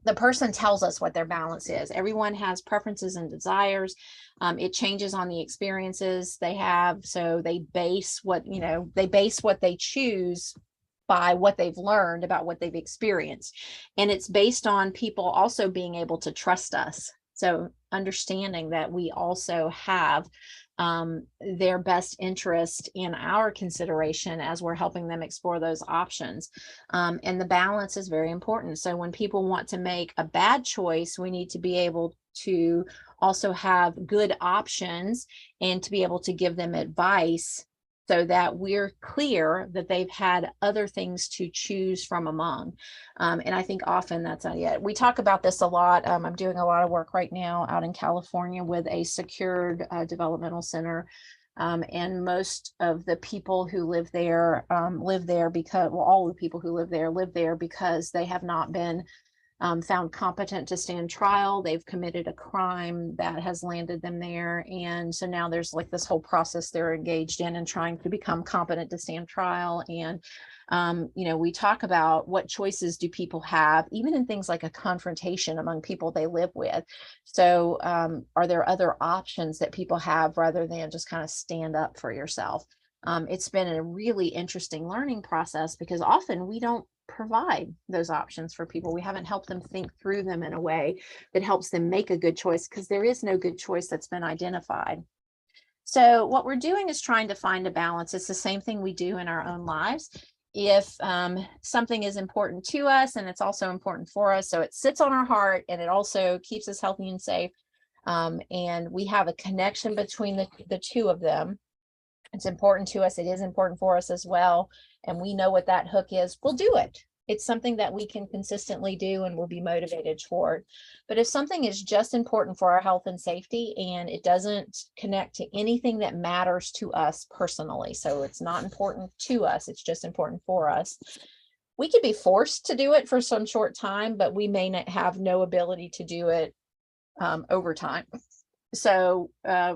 The person tells us what their balance is. Everyone has preferences and desires. It changes on the experiences they have. So they base what they choose by what they've learned about what they've experienced. And it's based on people also being able to trust us. So understanding that we also have their best interest in our consideration as we're helping them explore those options. And the balance is very important. So when people want to make a bad choice, we need to be able to also have good options and to be able to give them advice, so that we're clear that they've had other things to choose from among. And I think often that's not yet. We talk about this a lot. I'm doing a lot of work right now out in California with a secured developmental center. And most of the people who live there because, well, all the people who live there because they have not been found competent to stand trial. They've committed a crime that has landed them there. And so now there's like this whole process they're engaged in and trying to become competent to stand trial. And, we talk about what choices do people have, even in things like a confrontation among people they live with. So are there other options that people have rather than just kind of stand up for yourself? It's been a really interesting learning process, because often we don't provide those options for people. We haven't helped them think through them in a way that helps them make a good choice, because there is no good choice that's been identified. So what we're doing is trying to find a balance. It's the same thing we do in our own lives. If something is important to us and it's also important for us, so it sits on our heart and it also keeps us healthy and safe, and we have a connection between the two of them, it's important to us, it is important for us as well, and we know what that hook is, we'll do it. It's something that we can consistently do and we'll be motivated toward. But if something is just important for our health and safety and it doesn't connect to anything that matters to us personally, so it's not important to us, it's just important for us, we could be forced to do it for some short time, but we may not have no ability to do it over time. So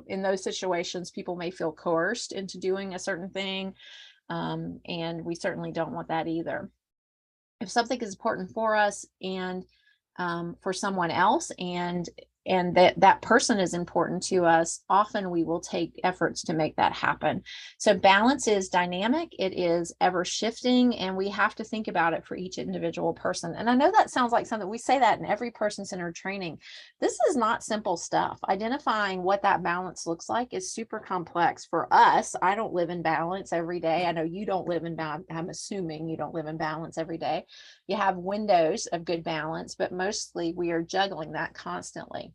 in those situations, people may feel coerced into doing a certain thing, and we certainly don't want that either. If something is important for us and for someone else, and that person is important to us, often we will take efforts to make that happen. So balance is dynamic, it is ever shifting, and we have to think about it for each individual person. And I know that sounds like something we say that in every person-centered training. This is not simple stuff. Identifying what that balance looks like is super complex for us. I don't live in balance every day. I know you don't live in balance. I'm assuming you don't live in balance every day. You have windows of good balance, but mostly we are juggling that constantly.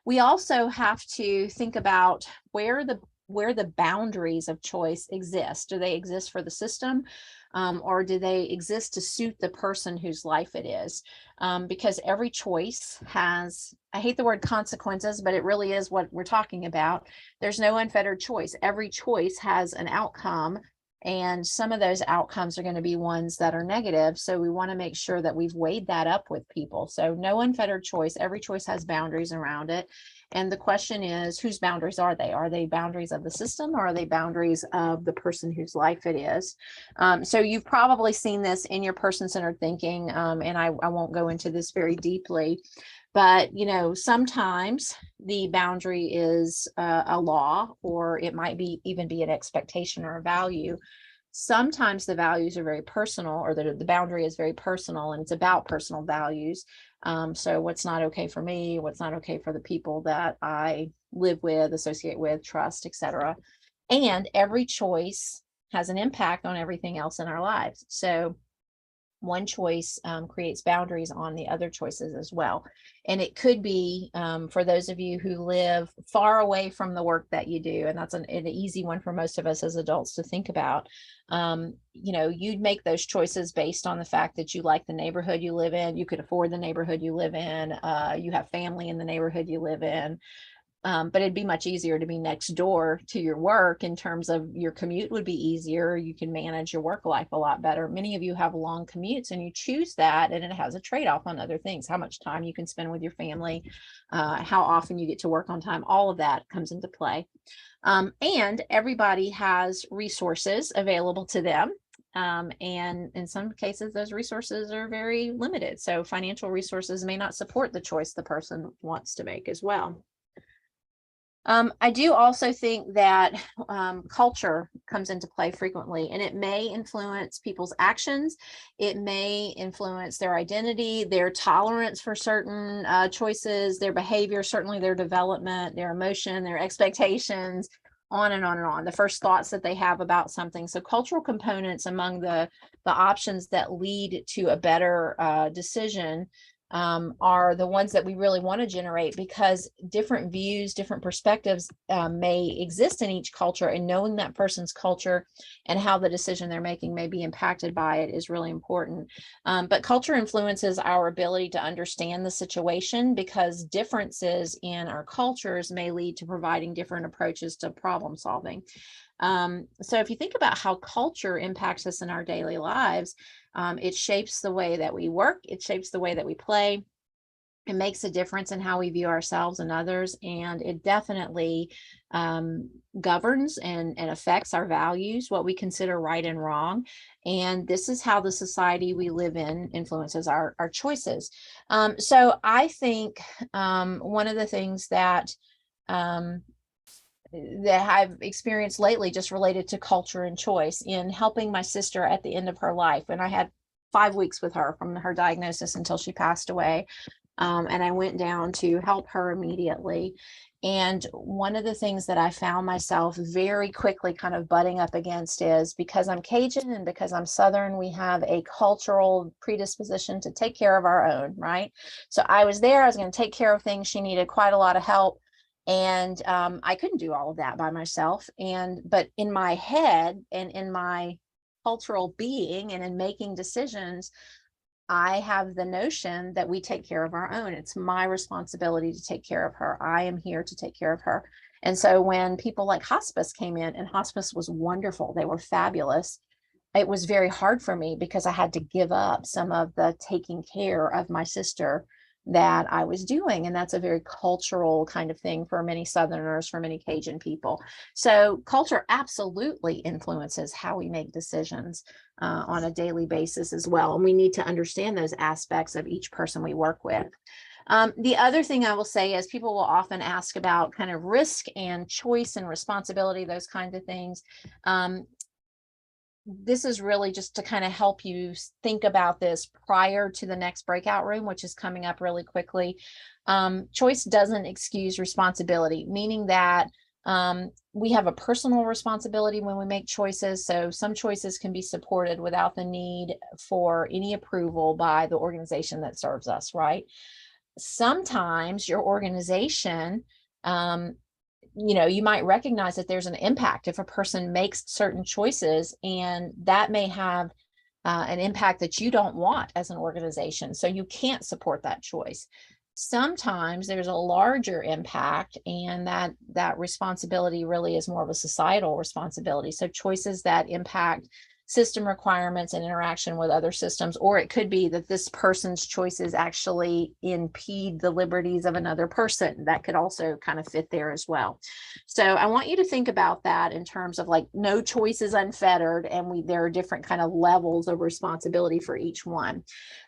We also have to think about where the boundaries of choice exist. Do they exist for the system, or do they exist to suit the person whose life it is? Because every choice has, I hate the word consequences, but it really is what we're talking about. There's no unfettered choice. Every choice has an outcome, and some of those outcomes are going to be ones that are negative. So we want to make sure that we've weighed that up with people. So no unfettered choice. Every choice has boundaries around it. And the question is, whose boundaries are they? Are they boundaries of the system, or are they boundaries of the person whose life it is? So you've probably seen this in your person-centered thinking, and I won't go into this very deeply. But, sometimes the boundary is a law, or it might be even be an expectation or a value. Sometimes the values are very personal, or the boundary is very personal, and it's about personal values. So what's not okay for me, what's not okay for the people that I live with, associate with, trust, etc. And every choice has an impact on everything else in our lives. So one choice creates boundaries on the other choices as well. And it could be for those of you who live far away from the work that you do, and that's an easy one for most of us as adults to think about. You'd make those choices based on the fact that you like the neighborhood you live in, you could afford the neighborhood you live in, you have family in the neighborhood you live in. But it'd be much easier to be next door to your work in terms of your commute would be easier. You can manage your work life a lot better. Many of you have long commutes and you choose that, and it has a trade-off on other things, how much time you can spend with your family, how often you get to work on time, all of that comes into play. And everybody has resources available to them. And in some cases, those resources are very limited. So financial resources may not support the choice the person wants to make as well. I do also think that culture comes into play frequently, and it may influence people's actions. It may influence their identity, their tolerance for certain choices, their behavior, certainly their development, their emotion, their expectations, on and on and on, the first thoughts that they have about something. So cultural components among the options that lead to a better decision are the ones that we really want to generate, because different views, different perspectives may exist in each culture, and knowing that person's culture and how the decision they're making may be impacted by it is really important. But culture influences our ability to understand the situation, because differences in our cultures may lead to providing different approaches to problem solving. So if you think about how culture impacts us in our daily lives, it shapes the way that we work, it shapes the way that we play, it makes a difference in how we view ourselves and others, and it definitely governs and affects our values, what we consider right and wrong. And this is how the society we live in influences our choices. So I think one of the things that I've experienced lately, just related to culture and choice, in helping my sister at the end of her life. And I had 5 weeks with her from her diagnosis until she passed away. And I went down to help her immediately. And one of the things that I found myself very quickly kind of butting up against is, because I'm Cajun and because I'm Southern, we have a cultural predisposition to take care of our own, right? So I was there, I was going to take care of things. She needed quite a lot of help. And I couldn't do all of that by myself. But in my head and in my cultural being and in making decisions, I have the notion that we take care of our own. It's my responsibility to take care of her. I am here to take care of her. And so when people like hospice came in, and hospice was wonderful, they were fabulous, it was very hard for me, because I had to give up some of the taking care of my sister that I was doing. And that's a very cultural kind of thing for many Southerners, for many Cajun people. So culture absolutely influences how we make decisions on a daily basis as well. And we need to understand those aspects of each person we work with. The other thing I will say is, people will often ask about kind of risk and choice and responsibility, those kinds of things. This is really just to kind of help you think about this prior to the next breakout room, which is coming up really quickly. Choice doesn't excuse responsibility, meaning that we have a personal responsibility when we make choices. So some choices can be supported without the need for any approval by the organization that serves us, right? Sometimes your organization, you might recognize that there's an impact if a person makes certain choices, and that may have an impact that you don't want as an organization. So you can't support that choice. Sometimes there's a larger impact, and that responsibility really is more of a societal responsibility. So choices that impact system requirements and interaction with other systems, or it could be that this person's choices actually impede the liberties of another person. That could also kind of fit there as well. So I want you to think about that in terms of, like, no choice is unfettered, and there are different kind of levels of responsibility for each one,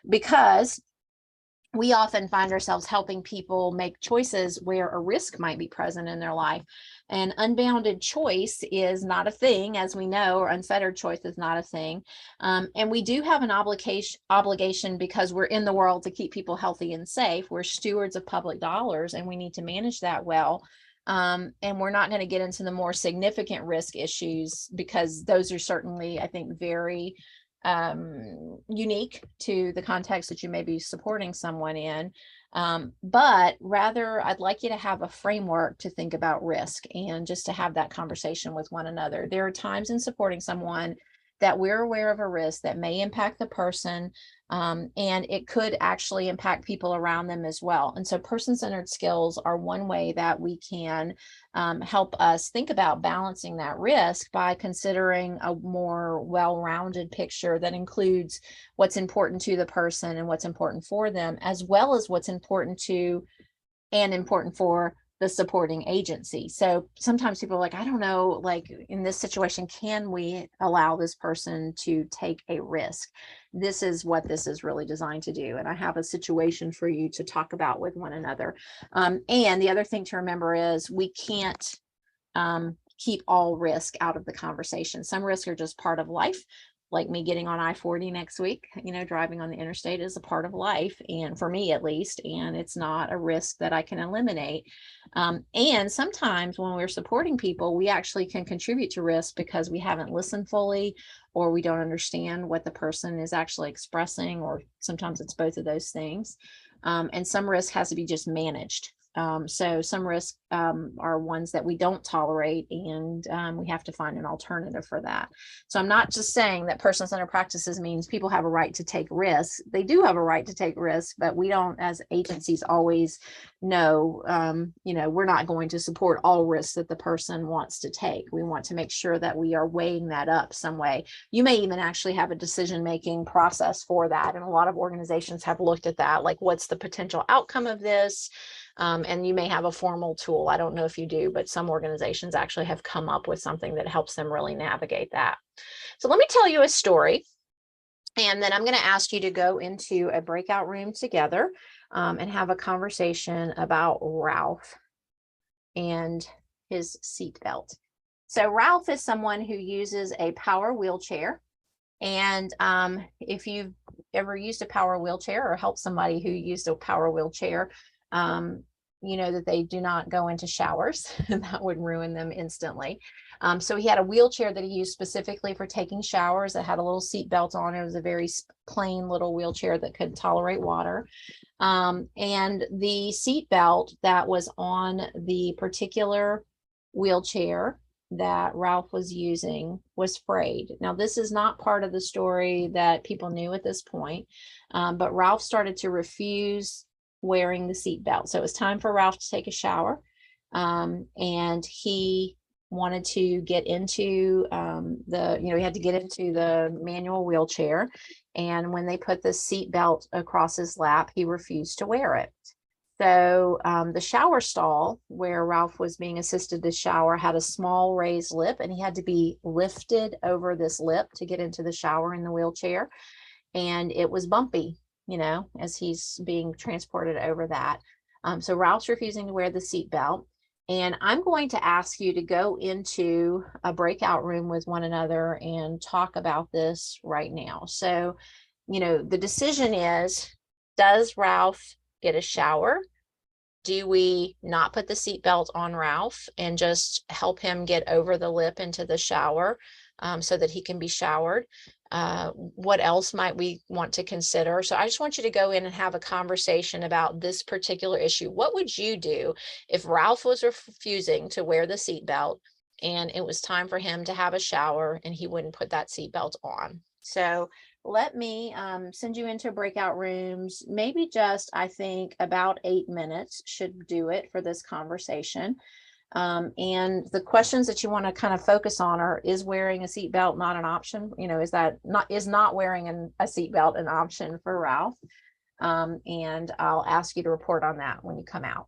because we often find ourselves helping people make choices where a risk might be present in their life. And unbounded choice is not a thing, as we know, or unfettered choice is not a thing. And we do have an obligation because we're in the world to keep people healthy and safe. We're stewards of public dollars, and we need to manage that well. And we're not going to get into the more significant risk issues because those are certainly, I think, very unique to the context that you may be supporting someone in. But rather, I'd like you to have a framework to think about risk and just to have that conversation with one another. There are times in supporting someone that we're aware of a risk that may impact the person, and it could actually impact people around them as well. And so person-centered skills are one way that we can help us think about balancing that risk by considering a more well-rounded picture that includes what's important to the person and what's important for them, as well as what's important to and important for the supporting agency. So sometimes people are like, I don't know, like in this situation, can we allow this person to take a risk? This is what this is really designed to do. And I have a situation for you to talk about with one another. And the other thing to remember is we can't keep all risk out of the conversation. Some risks are just part of life. Like me getting on I-40 next week, driving on the interstate is a part of life, and for me at least, and it's not a risk that I can eliminate. And sometimes when we're supporting people, we actually can contribute to risk because we haven't listened fully, or we don't understand what the person is actually expressing, or sometimes it's both of those things. And some risk has to be just managed. So some risks are ones that we don't tolerate, and we have to find an alternative for that. So I'm not just saying that person-centered practices means people have a right to take risks. They do have a right to take risks, but we don't, as agencies, always know, we're not going to support all risks that the person wants to take. We want to make sure that we are weighing that up some way. You may even actually have a decision-making process for that. And a lot of organizations have looked at that, like what's the potential outcome of this? And you may have a formal tool. I don't know if you do, but some organizations actually have come up with something that helps them really navigate that. So let me tell you a story, and then I'm going to ask you to go into a breakout room together and have a conversation about Ralph and his seatbelt. So Ralph is someone who uses a power wheelchair. And if you've ever used a power wheelchair or helped somebody who used a power wheelchair, you know that they do not go into showers. That would ruin them instantly. So he had a wheelchair that he used specifically for taking showers that had a little seat belt on it. It was a very plain little wheelchair that could tolerate water. And the seat belt that was on the particular wheelchair that Ralph was using was frayed. Now, this is not part of the story that people knew at this point, but Ralph started to refuse wearing the seat belt. So it was time for Ralph to take a shower, and he wanted to get into he had to get into the manual wheelchair. And when they put the seat belt across his lap, he refused to wear it. So the shower stall where Ralph was being assisted to shower had a small raised lip, and he had to be lifted over this lip to get into the shower in the wheelchair. And it was bumpy, as he's being transported over that. So Ralph's refusing to wear the seat belt. And I'm going to ask you to go into a breakout room with one another and talk about this right now. So, the decision is, does Ralph get a shower? Do we not put the seatbelt on Ralph and just help him get over the lip into the shower so that he can be showered? What else might we want to consider? So I just want you to go in and have a conversation about this particular issue. What would you do if Ralph was refusing to wear the seatbelt and it was time for him to have a shower and he wouldn't put that seatbelt on? So let me send you into breakout rooms. Maybe just, I think, about 8 minutes should do it for this conversation. And the questions that you want to kind of focus on are, is wearing a seatbelt not an option? Is not wearing a seatbelt an option for Ralph? And I'll ask you to report on that when you come out.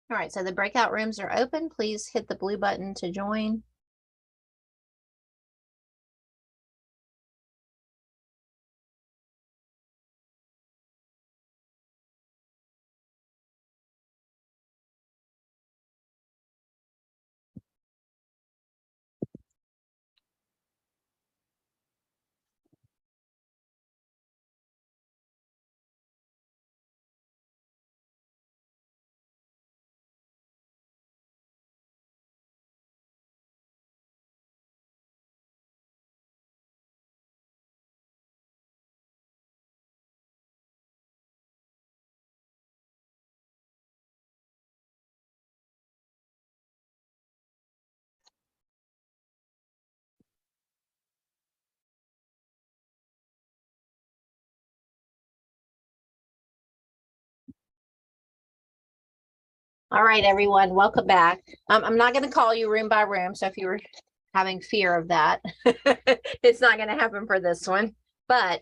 All right, so the breakout rooms are open. Please hit the blue button to join. All right, everyone, welcome back. I'm not going to call you room by room, so if you were having fear of that, it's not going to happen for this one. But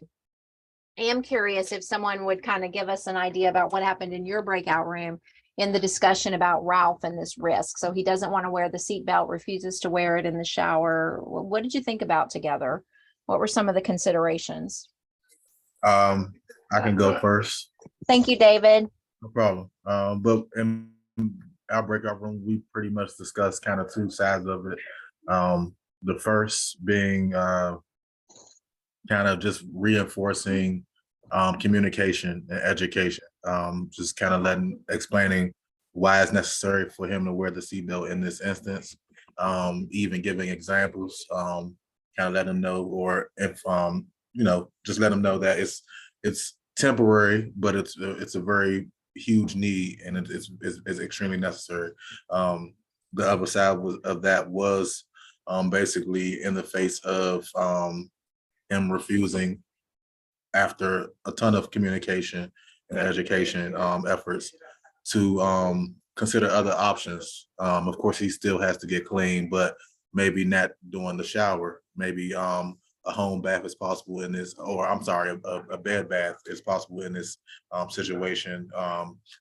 I am curious if someone would kind of give us an idea about what happened in your breakout room in the discussion about Ralph and this risk. So he doesn't want to wear the seatbelt, refuses to wear it in the shower. What did you think about together? What were some of the considerations? I can go first. Thank you, David. No problem. But in our breakout room, we pretty much discussed kind of two sides of it. The first being kind of just reinforcing communication and education. Just kind of explaining why it's necessary for him to wear the seatbelt in this instance. Even giving examples, kind of let him know, or if just let him know that it's temporary, but it's a very huge need, and it's extremely necessary. The other side of that was basically in the face of him refusing after a ton of communication and education efforts to consider other options. Of course, he still has to get clean, but maybe not doing the shower. Maybe a home bath is possible in this, or I'm sorry, a bed bath is possible in this situation.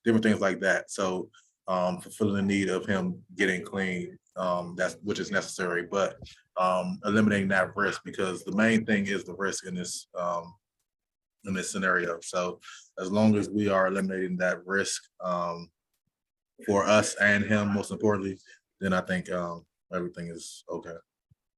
Different things like that. So fulfilling the need of him getting clean, which is necessary, but eliminating that risk, because the main thing is the risk in this scenario. So as long as we are eliminating that risk for us and him, most importantly, then I think everything is okay.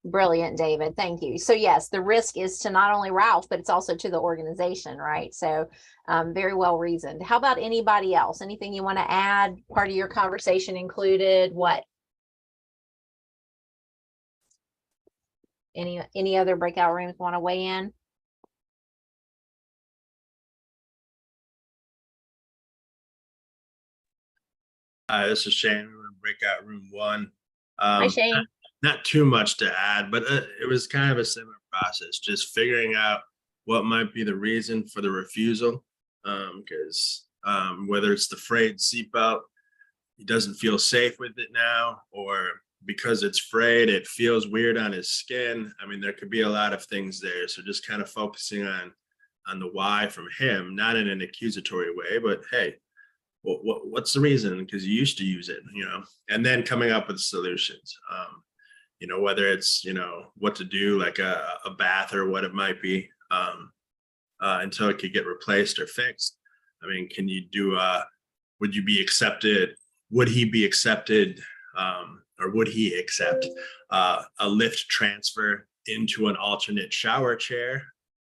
Brilliant, David. Thank you. So yes, the risk is to not only Ralph, but it's also to the organization, right? So very well reasoned. How about anybody else? Anything you want to add? Part of your conversation included what? Any other breakout rooms want to weigh in? Hi, this is Shane. We're in breakout room 1. Hi, Shane. Not too much to add, but it was kind of a similar process, just figuring out what might be the reason for the refusal. Because whether it's the frayed seatbelt, he doesn't feel safe with it now, or because it's frayed, it feels weird on his skin. I mean, there could be a lot of things there. So just kind of focusing on the why from him, not in an accusatory way, but hey, what's the reason? Because you used to use it, and then coming up with solutions. Whether it's, what to do, like a bath or what it might be, until it could get replaced or fixed. I mean, can you do, would he be accepted, or would he accept a lift transfer into an alternate shower chair?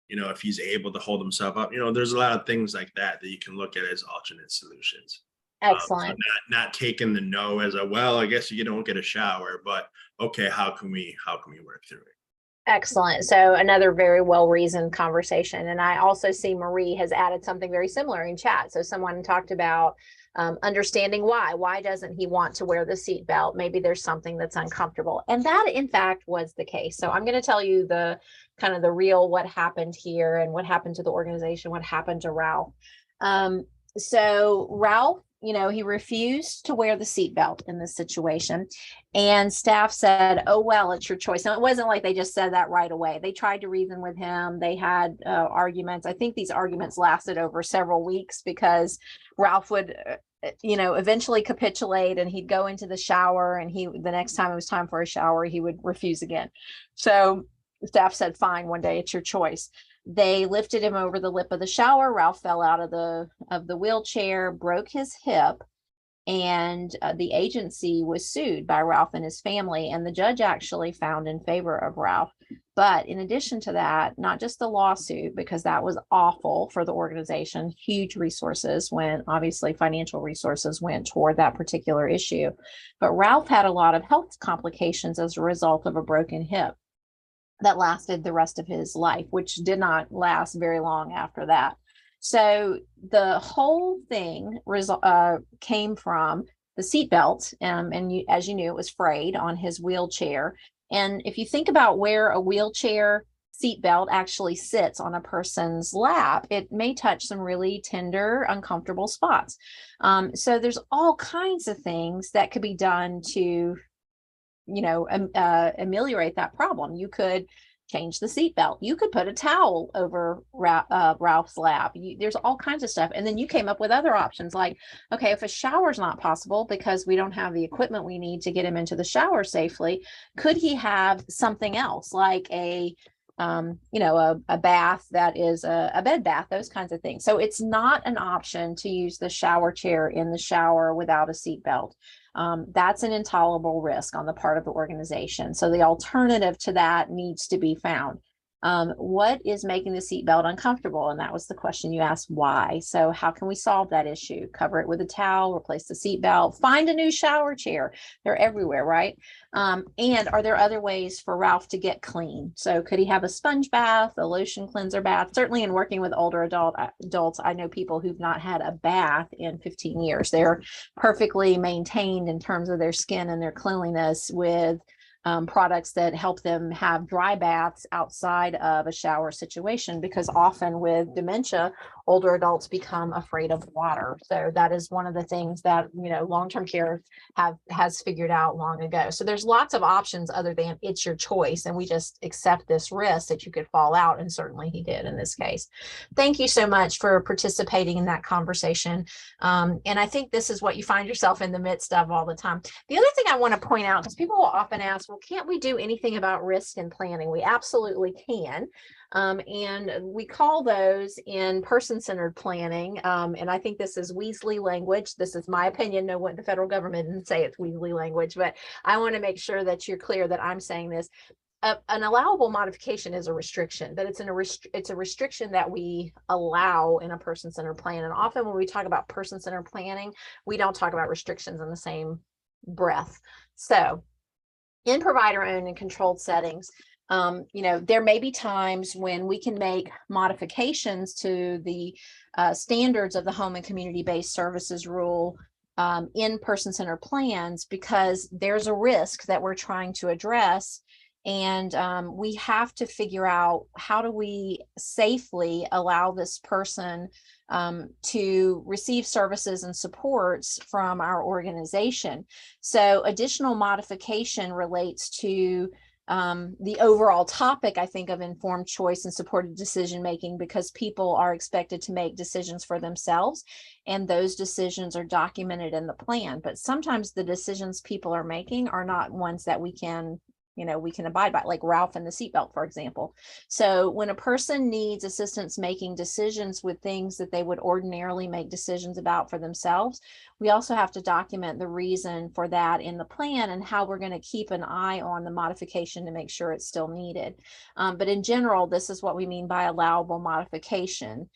If he's able to hold himself up, there's a lot of things like that you can look at as alternate solutions. Excellent. So not taking the no as a, well, I guess you don't get a shower, but okay, how can we work through it? Excellent. So another very well-reasoned conversation. And I also see Marie has added something very similar in chat. So someone talked about understanding why doesn't he want to wear the seatbelt? Maybe there's something that's uncomfortable. And that in fact was the case. So I'm going to tell you the kind of the real what happened here and what happened to the organization, what happened to Ralph. So Ralph, he refused to wear the seatbelt in this situation, and staff said, oh, well, it's your choice. And it wasn't like they just said that right away. They tried to reason with him. They had arguments. I think these arguments lasted over several weeks because Ralph would eventually capitulate, and he'd go into the shower, and the next time it was time for a shower, he would refuse again. So staff said, fine, one day it's your choice. They lifted him over the lip of the shower. Ralph fell out of the wheelchair, broke his hip, and the agency was sued by Ralph and his family, and the judge actually found in favor of Ralph. But in addition to that, not just the lawsuit, because that was awful for the organization, huge resources went, obviously financial resources went toward that particular issue, but Ralph had a lot of health complications as a result of a broken hip that lasted the rest of his life, which did not last very long after that. So the whole thing came from the seatbelt, and as you knew, it was frayed on his wheelchair. And if you think about where a wheelchair seatbelt actually sits on a person's lap, it may touch some really tender, uncomfortable spots. So there's all kinds of things that could be done to, ameliorate that problem. You could change the seatbelt. You could put a towel over Ralph's lap. There's all kinds of stuff. And then you came up with other options like, okay, if a shower's not possible because we don't have the equipment we need to get him into the shower safely, could he have something else like a bath that is a bed bath, those kinds of things. So it's not an option to use the shower chair in the shower without a seatbelt. That's an intolerable risk on the part of the organization. So the alternative to that needs to be found. What is making the seatbelt uncomfortable? And that was the question you asked, why? So how can we solve that issue? Cover it with a towel, replace the seatbelt, find a new shower chair. They're everywhere, right? And are there other ways for Ralph to get clean? So could he have a sponge bath, a lotion cleanser bath? Certainly in working with older adults, I know people who've not had a bath in 15 years. They're perfectly maintained in terms of their skin and their cleanliness with products that help them have dry baths outside of a shower situation, because often with dementia, older adults become afraid of water. So that is one of the things that, long-term care has figured out long ago. So there's lots of options other than it's your choice. And we just accept this risk that you could fall out. And certainly he did in this case. Thank you so much for participating in that conversation. And I think this is what you find yourself in the midst of all the time. The other thing I want to point out, because people will often ask, well, can't we do anything about risk and planning? We absolutely can. And we call those in person-centered planning. And I think this is Weasley language. This is my opinion. No one, the federal government didn't say it's Weasley language, but I want to make sure that you're clear that I'm saying this. An allowable modification is a restriction, but it's a restriction that we allow in a person-centered plan. And often when we talk about person-centered planning, we don't talk about restrictions in the same breath. So in provider-owned and controlled settings, there may be times when we can make modifications to the standards of the home and community-based services rule in person-centered plans, because there's a risk that we're trying to address. And we have to figure out, how do we safely allow this person to receive services and supports from our organization. So additional modification relates to the overall topic, I think, of informed choice and supported decision-making, because people are expected to make decisions for themselves, and those decisions are documented in the plan. But sometimes the decisions people are making are not ones that we can abide by, like Ralph and the seatbelt, for example. So when a person needs assistance making decisions with things that they would ordinarily make decisions about for themselves, we also have to document the reason for that in the plan and how we're going to keep an eye on the modification to make sure it's still needed. But in general, this is what we mean by allowable modification.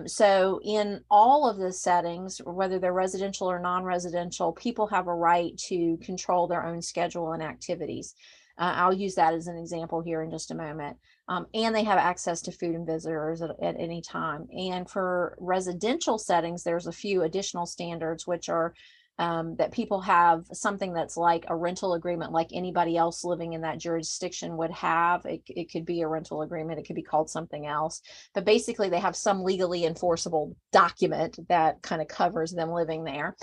So in all of the settings, whether they're residential or non-residential, people have a right to control their own schedule and activities. I'll use that as an example here in just a moment. And they have access to food and visitors at any time. And for residential settings, there's a few additional standards, which are that people have something that's like a rental agreement, like anybody else living in that jurisdiction would have. It could be a rental agreement. It could be called something else. But basically, they have some legally enforceable document that kind of covers them living there.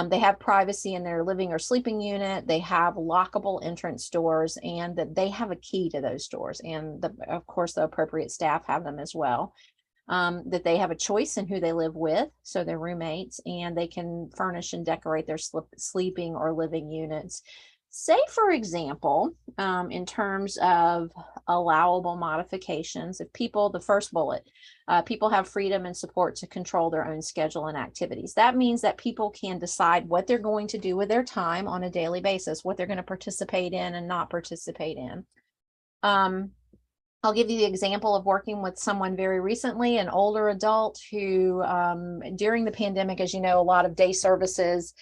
They have privacy in their living or sleeping unit. They have lockable entrance doors, and that they have a key to those doors. And of course, the appropriate staff have them as well. that they have a choice in who they live with, so their roommates, and they can furnish and decorate their sleeping or living units. Say, for example, in terms of allowable modifications, if people, the first bullet, people have freedom and support to control their own schedule and activities. That means that people can decide what they're going to do with their time on a daily basis, what they're going to participate in and not participate in. I'll give you the example of working with someone very recently, an older adult who, during the pandemic, as you know, a lot of day services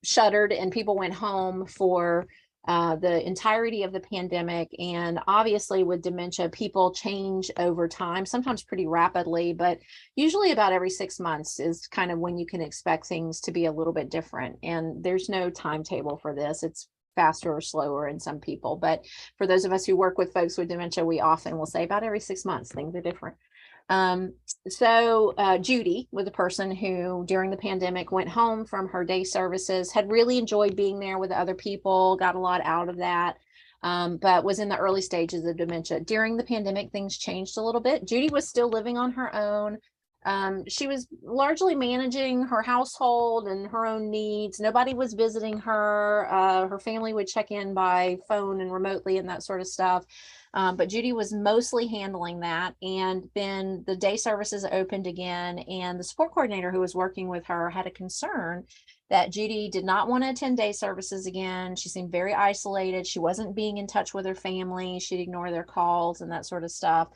shuttered and people went home for the entirety of the pandemic. And obviously with dementia, people change over time, sometimes pretty rapidly, but usually about every 6 months is kind of when you can expect things to be a little bit different. And there's no timetable for this. It's faster or slower in some people. But for those of us who work with folks with dementia, we often will say about every 6 months, things are different. Judy was a person who during the pandemic went home from her day services, had really enjoyed being there with other people, got a lot out of that, but was in the early stages of dementia. During the pandemic, things changed a little bit. Judy was still living on her own. She was largely managing her household and her own needs. Nobody was visiting her. Her family would check in by phone and remotely and that sort of stuff. But Judy was mostly handling that. And then the day services opened again, and the support coordinator who was working with her had a concern that Judy did not want to attend day services again. She seemed very isolated. She wasn't being in touch with her family. She'd ignore their calls and that sort of stuff.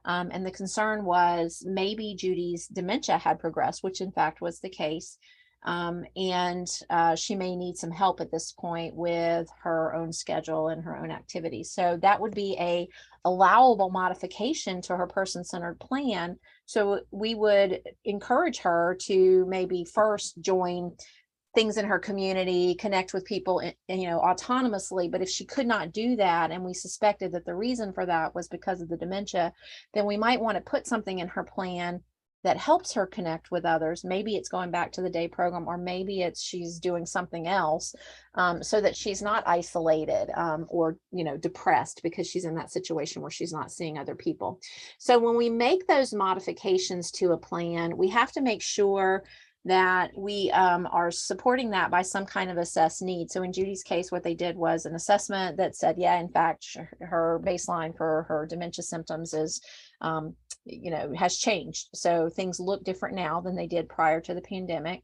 And the concern was maybe Judy's dementia had progressed, which in fact was the case. And she may need some help at this point with her own schedule and her own activities. So that would be a allowable modification to her person-centered plan. So we would encourage her to maybe first join things in her community, connect with people, autonomously. But if she could not do that, and we suspected that the reason for that was because of the dementia, then we might want to put something in her plan that helps her connect with others. Maybe it's going back to the day program, or maybe it's she's doing something else, so that she's not isolated or depressed because she's in that situation where she's not seeing other people. So when we make those modifications to a plan, we have to make sure that we are supporting that by some kind of assessed need. So in Judy's case, what they did was an assessment that said, yeah, in fact, her baseline for her dementia symptoms is, has changed. So things look different now than they did prior to the pandemic.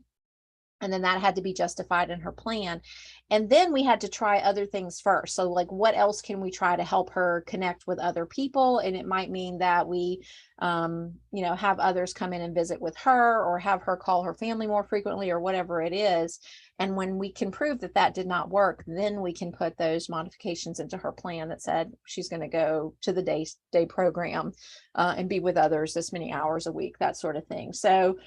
And then that had to be justified in her plan. And then we had to try other things first. So like, what else can we try to help her connect with other people? And it might mean that we, have others come in and visit with her, or have her call her family more frequently, or whatever it is. And when we can prove that that did not work, then we can put those modifications into her plan that said she's going to go to the day program and be with others this many hours a week, that sort of thing. So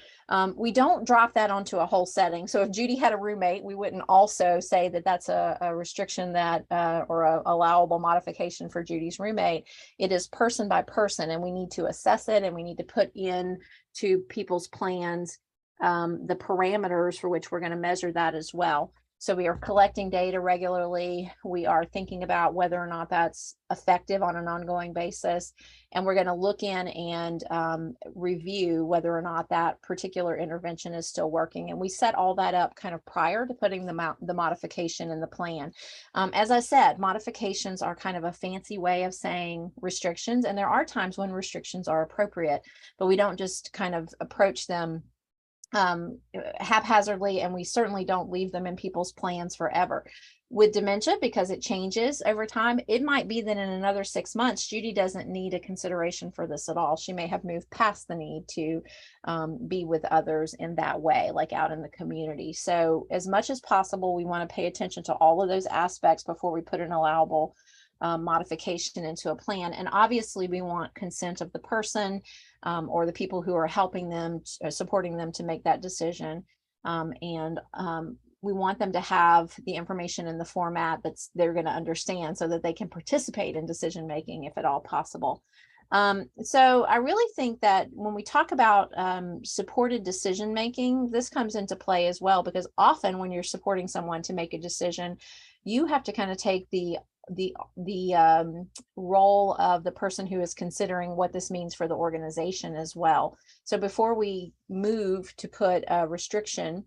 we don't drop that onto a whole setting. So if Judy had a roommate, we wouldn't also say that that's a restriction that or a allowable modification for Judy's roommate. It is person by person, and we need to assess it, and we need to put in to people's plans the parameters for which we're going to measure that as well. So we are collecting data regularly. We are thinking about whether or not that's effective on an ongoing basis. And we're going to look in and review whether or not that particular intervention is still working. And we set all that up kind of prior to putting the modification in the plan. As I said, modifications are kind of a fancy way of saying restrictions. And there are times when restrictions are appropriate, but we don't just kind of approach them haphazardly, and we certainly don't leave them in people's plans forever. With dementia, because it changes over time, it might be that in another 6 months, Judy doesn't need a consideration for this at all. She may have moved past the need to be with others in that way, like out in the community. So as much as possible, we want to pay attention to all of those aspects before we put an allowable modification into a plan. And obviously we want consent of the person or the people who are helping them, supporting them to make that decision. We want them to have the information in the format that's they're going to understand, so that they can participate in decision making if at all possible. So I really think that when we talk about supported decision making, this comes into play as well, because often when you're supporting someone to make a decision, you have to kind of take the the role of the person who is considering what this means for the organization as well. So before we move to put a restriction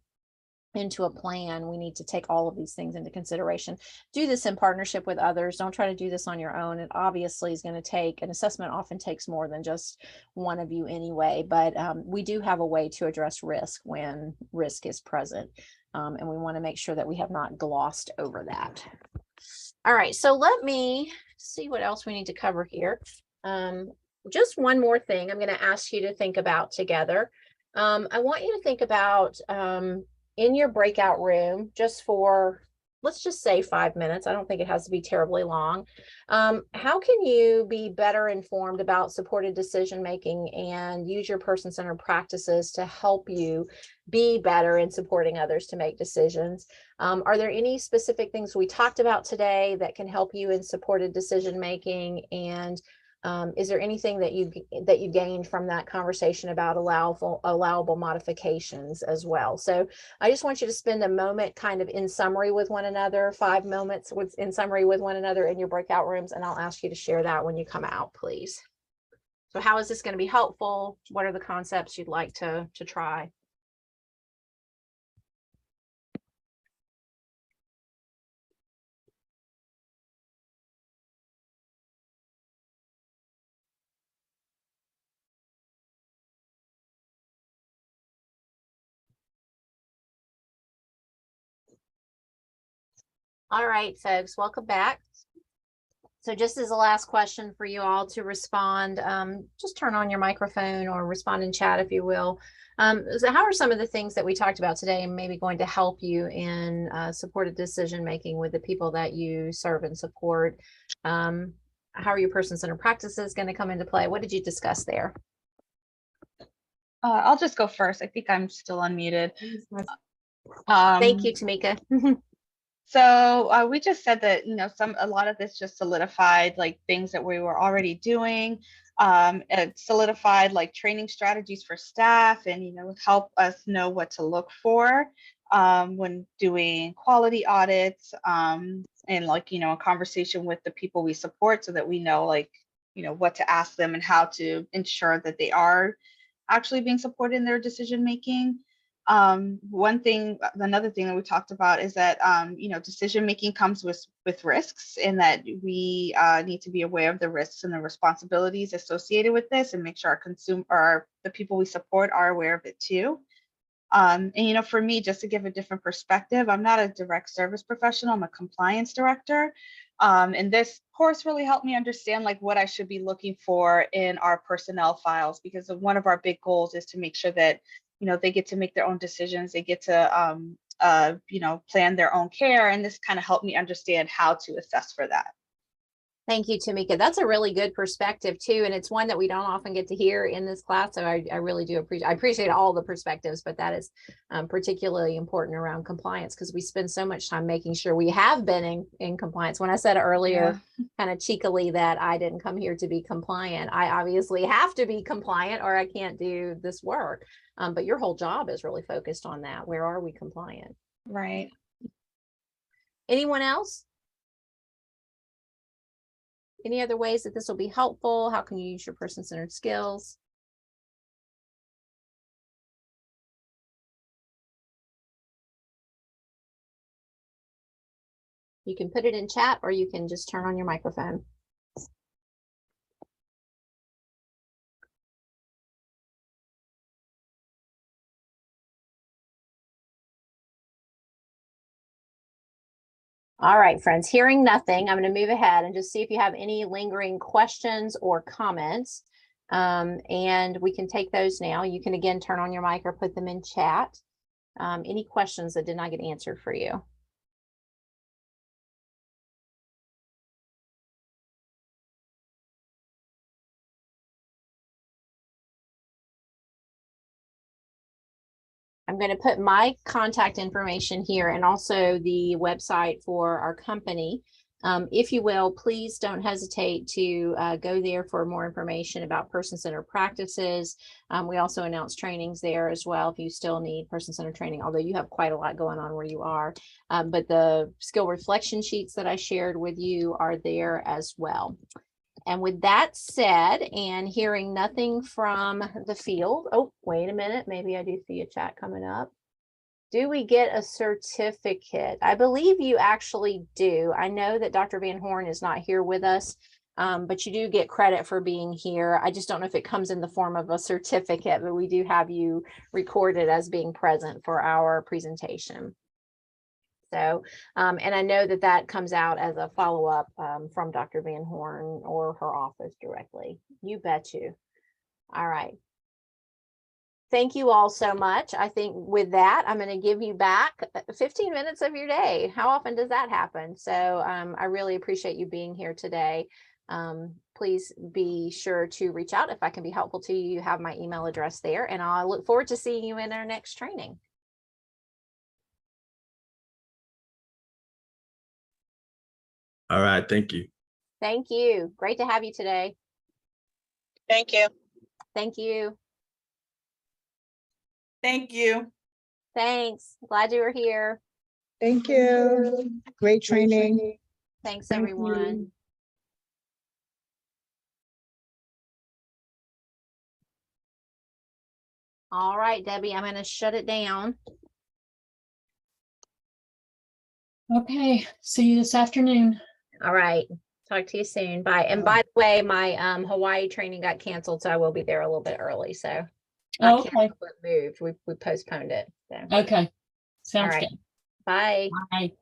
into a plan, we need to take all of these things into consideration. Do this in partnership with others. Don't try to do this on your own. It obviously is going to take, an assessment often takes more than just one of you anyway, but we do have a way to address risk when risk is present. And we want to make sure that we have not glossed over that. All right, so let me see what else we need to cover here. Just one more thing I'm going to ask you to think about together. I want you to think about in your breakout room, just for, let's just say 5 minutes. I don't think it has to be terribly long. How can you be better informed about supported decision-making and use your person-centered practices to help you be better in supporting others to make decisions? Are there any specific things we talked about today that can help you in supported decision-making? And is there anything that you gained from that conversation about allowable modifications as well? So I just want you to spend a moment kind of in summary with one another, 5 moments in summary with one another in your breakout rooms, and I'll ask you to share that when you come out, please. So how is this going to be helpful? What are the concepts you'd like to try? All right, folks, welcome back. So just as a last question for you all to respond, just turn on your microphone or respond in chat if you will. So how are some of the things that we talked about today maybe going to help you in supported decision-making with the people that you serve and support? How are your person-centered practices going to come into play? What did you discuss there? I'll just go first. I think I'm still unmuted. Thank you, Tamika. So we just said that, you know, a lot of this just solidified like things that we were already doing. It solidified like training strategies for staff and, you know, help us know what to look for when doing quality audits and like, you know, a conversation with the people we support so that we know like, you know, what to ask them and how to ensure that they are actually being supported in their decision making. Another thing that we talked about is that, you know, decision making comes with risks and that we need to be aware of the risks and the responsibilities associated with this and make sure the people we support are aware of it too. And, you know, for me, just to give a different perspective, I'm not a direct service professional, I'm a compliance director. And this course really helped me understand like what I should be looking for in our personnel files, because one of our big goals is to make sure that, you know, they get to make their own decisions, they get to, you know, plan their own care. And this kind of helped me understand how to assess for that. Thank you, Tamika. That's a really good perspective too. And it's one that we don't often get to hear in this class. So I really do appreciate all the perspectives, but that is particularly important around compliance because we spend so much time making sure we have been in compliance. When I said earlier, kind of cheekily that I didn't come here to be compliant, I obviously have to be compliant or I can't do this work. But your whole job is really focused on that. Where are we compliant? Right. Anyone else? Any other ways that this will be helpful? How can you use your person-centered skills? You can put it in chat or you can just turn on your microphone. All right, friends, hearing nothing, I'm going to move ahead and just see if you have any lingering questions or comments. And we can take those now. You can again turn on your mic or put them in chat. Any questions that did not get answered for you? I'm going to put my contact information here and also the website for our company If you will, please don't hesitate to go there for more information about person-centered practices. We also announce trainings there as well if you still need person-centered training, although you have quite a lot going on where you are. But the skill reflection sheets that I shared with you are there as well. And with that said, and hearing nothing from the field, oh, wait a minute, maybe I do see a chat coming up. Do we get a certificate? I believe you actually do. I know that Dr. Van Horn is not here with us, but you do get credit for being here. I just don't know if it comes in the form of a certificate, but we do have you recorded as being present for our presentation. So, and I know that that comes out as a follow-up from Dr. Van Horn or her office directly. You bet you. All right. Thank you all so much. I think with that, I'm going to give you back 15 minutes of your day. How often does that happen? So I really appreciate you being here today. Please be sure to reach out if I can be helpful to you. You have my email address there, and I look forward to seeing you in our next training. All right. Thank you. Thank you. Great to have you today. Thank you. Thank you. Thank you. Thanks. Glad you were here. Thank you. Great training. Thanks, Thank everyone. you. All right, Debbie, I'm going to shut it down. Okay, see you this afternoon. All right. Talk to you soon. Bye. And by the way, my Hawaii training got canceled, so I will be there a little bit early. So not Okay, canceled, but moved. We postponed it. So all okay. Sounds right. good. Bye. Bye.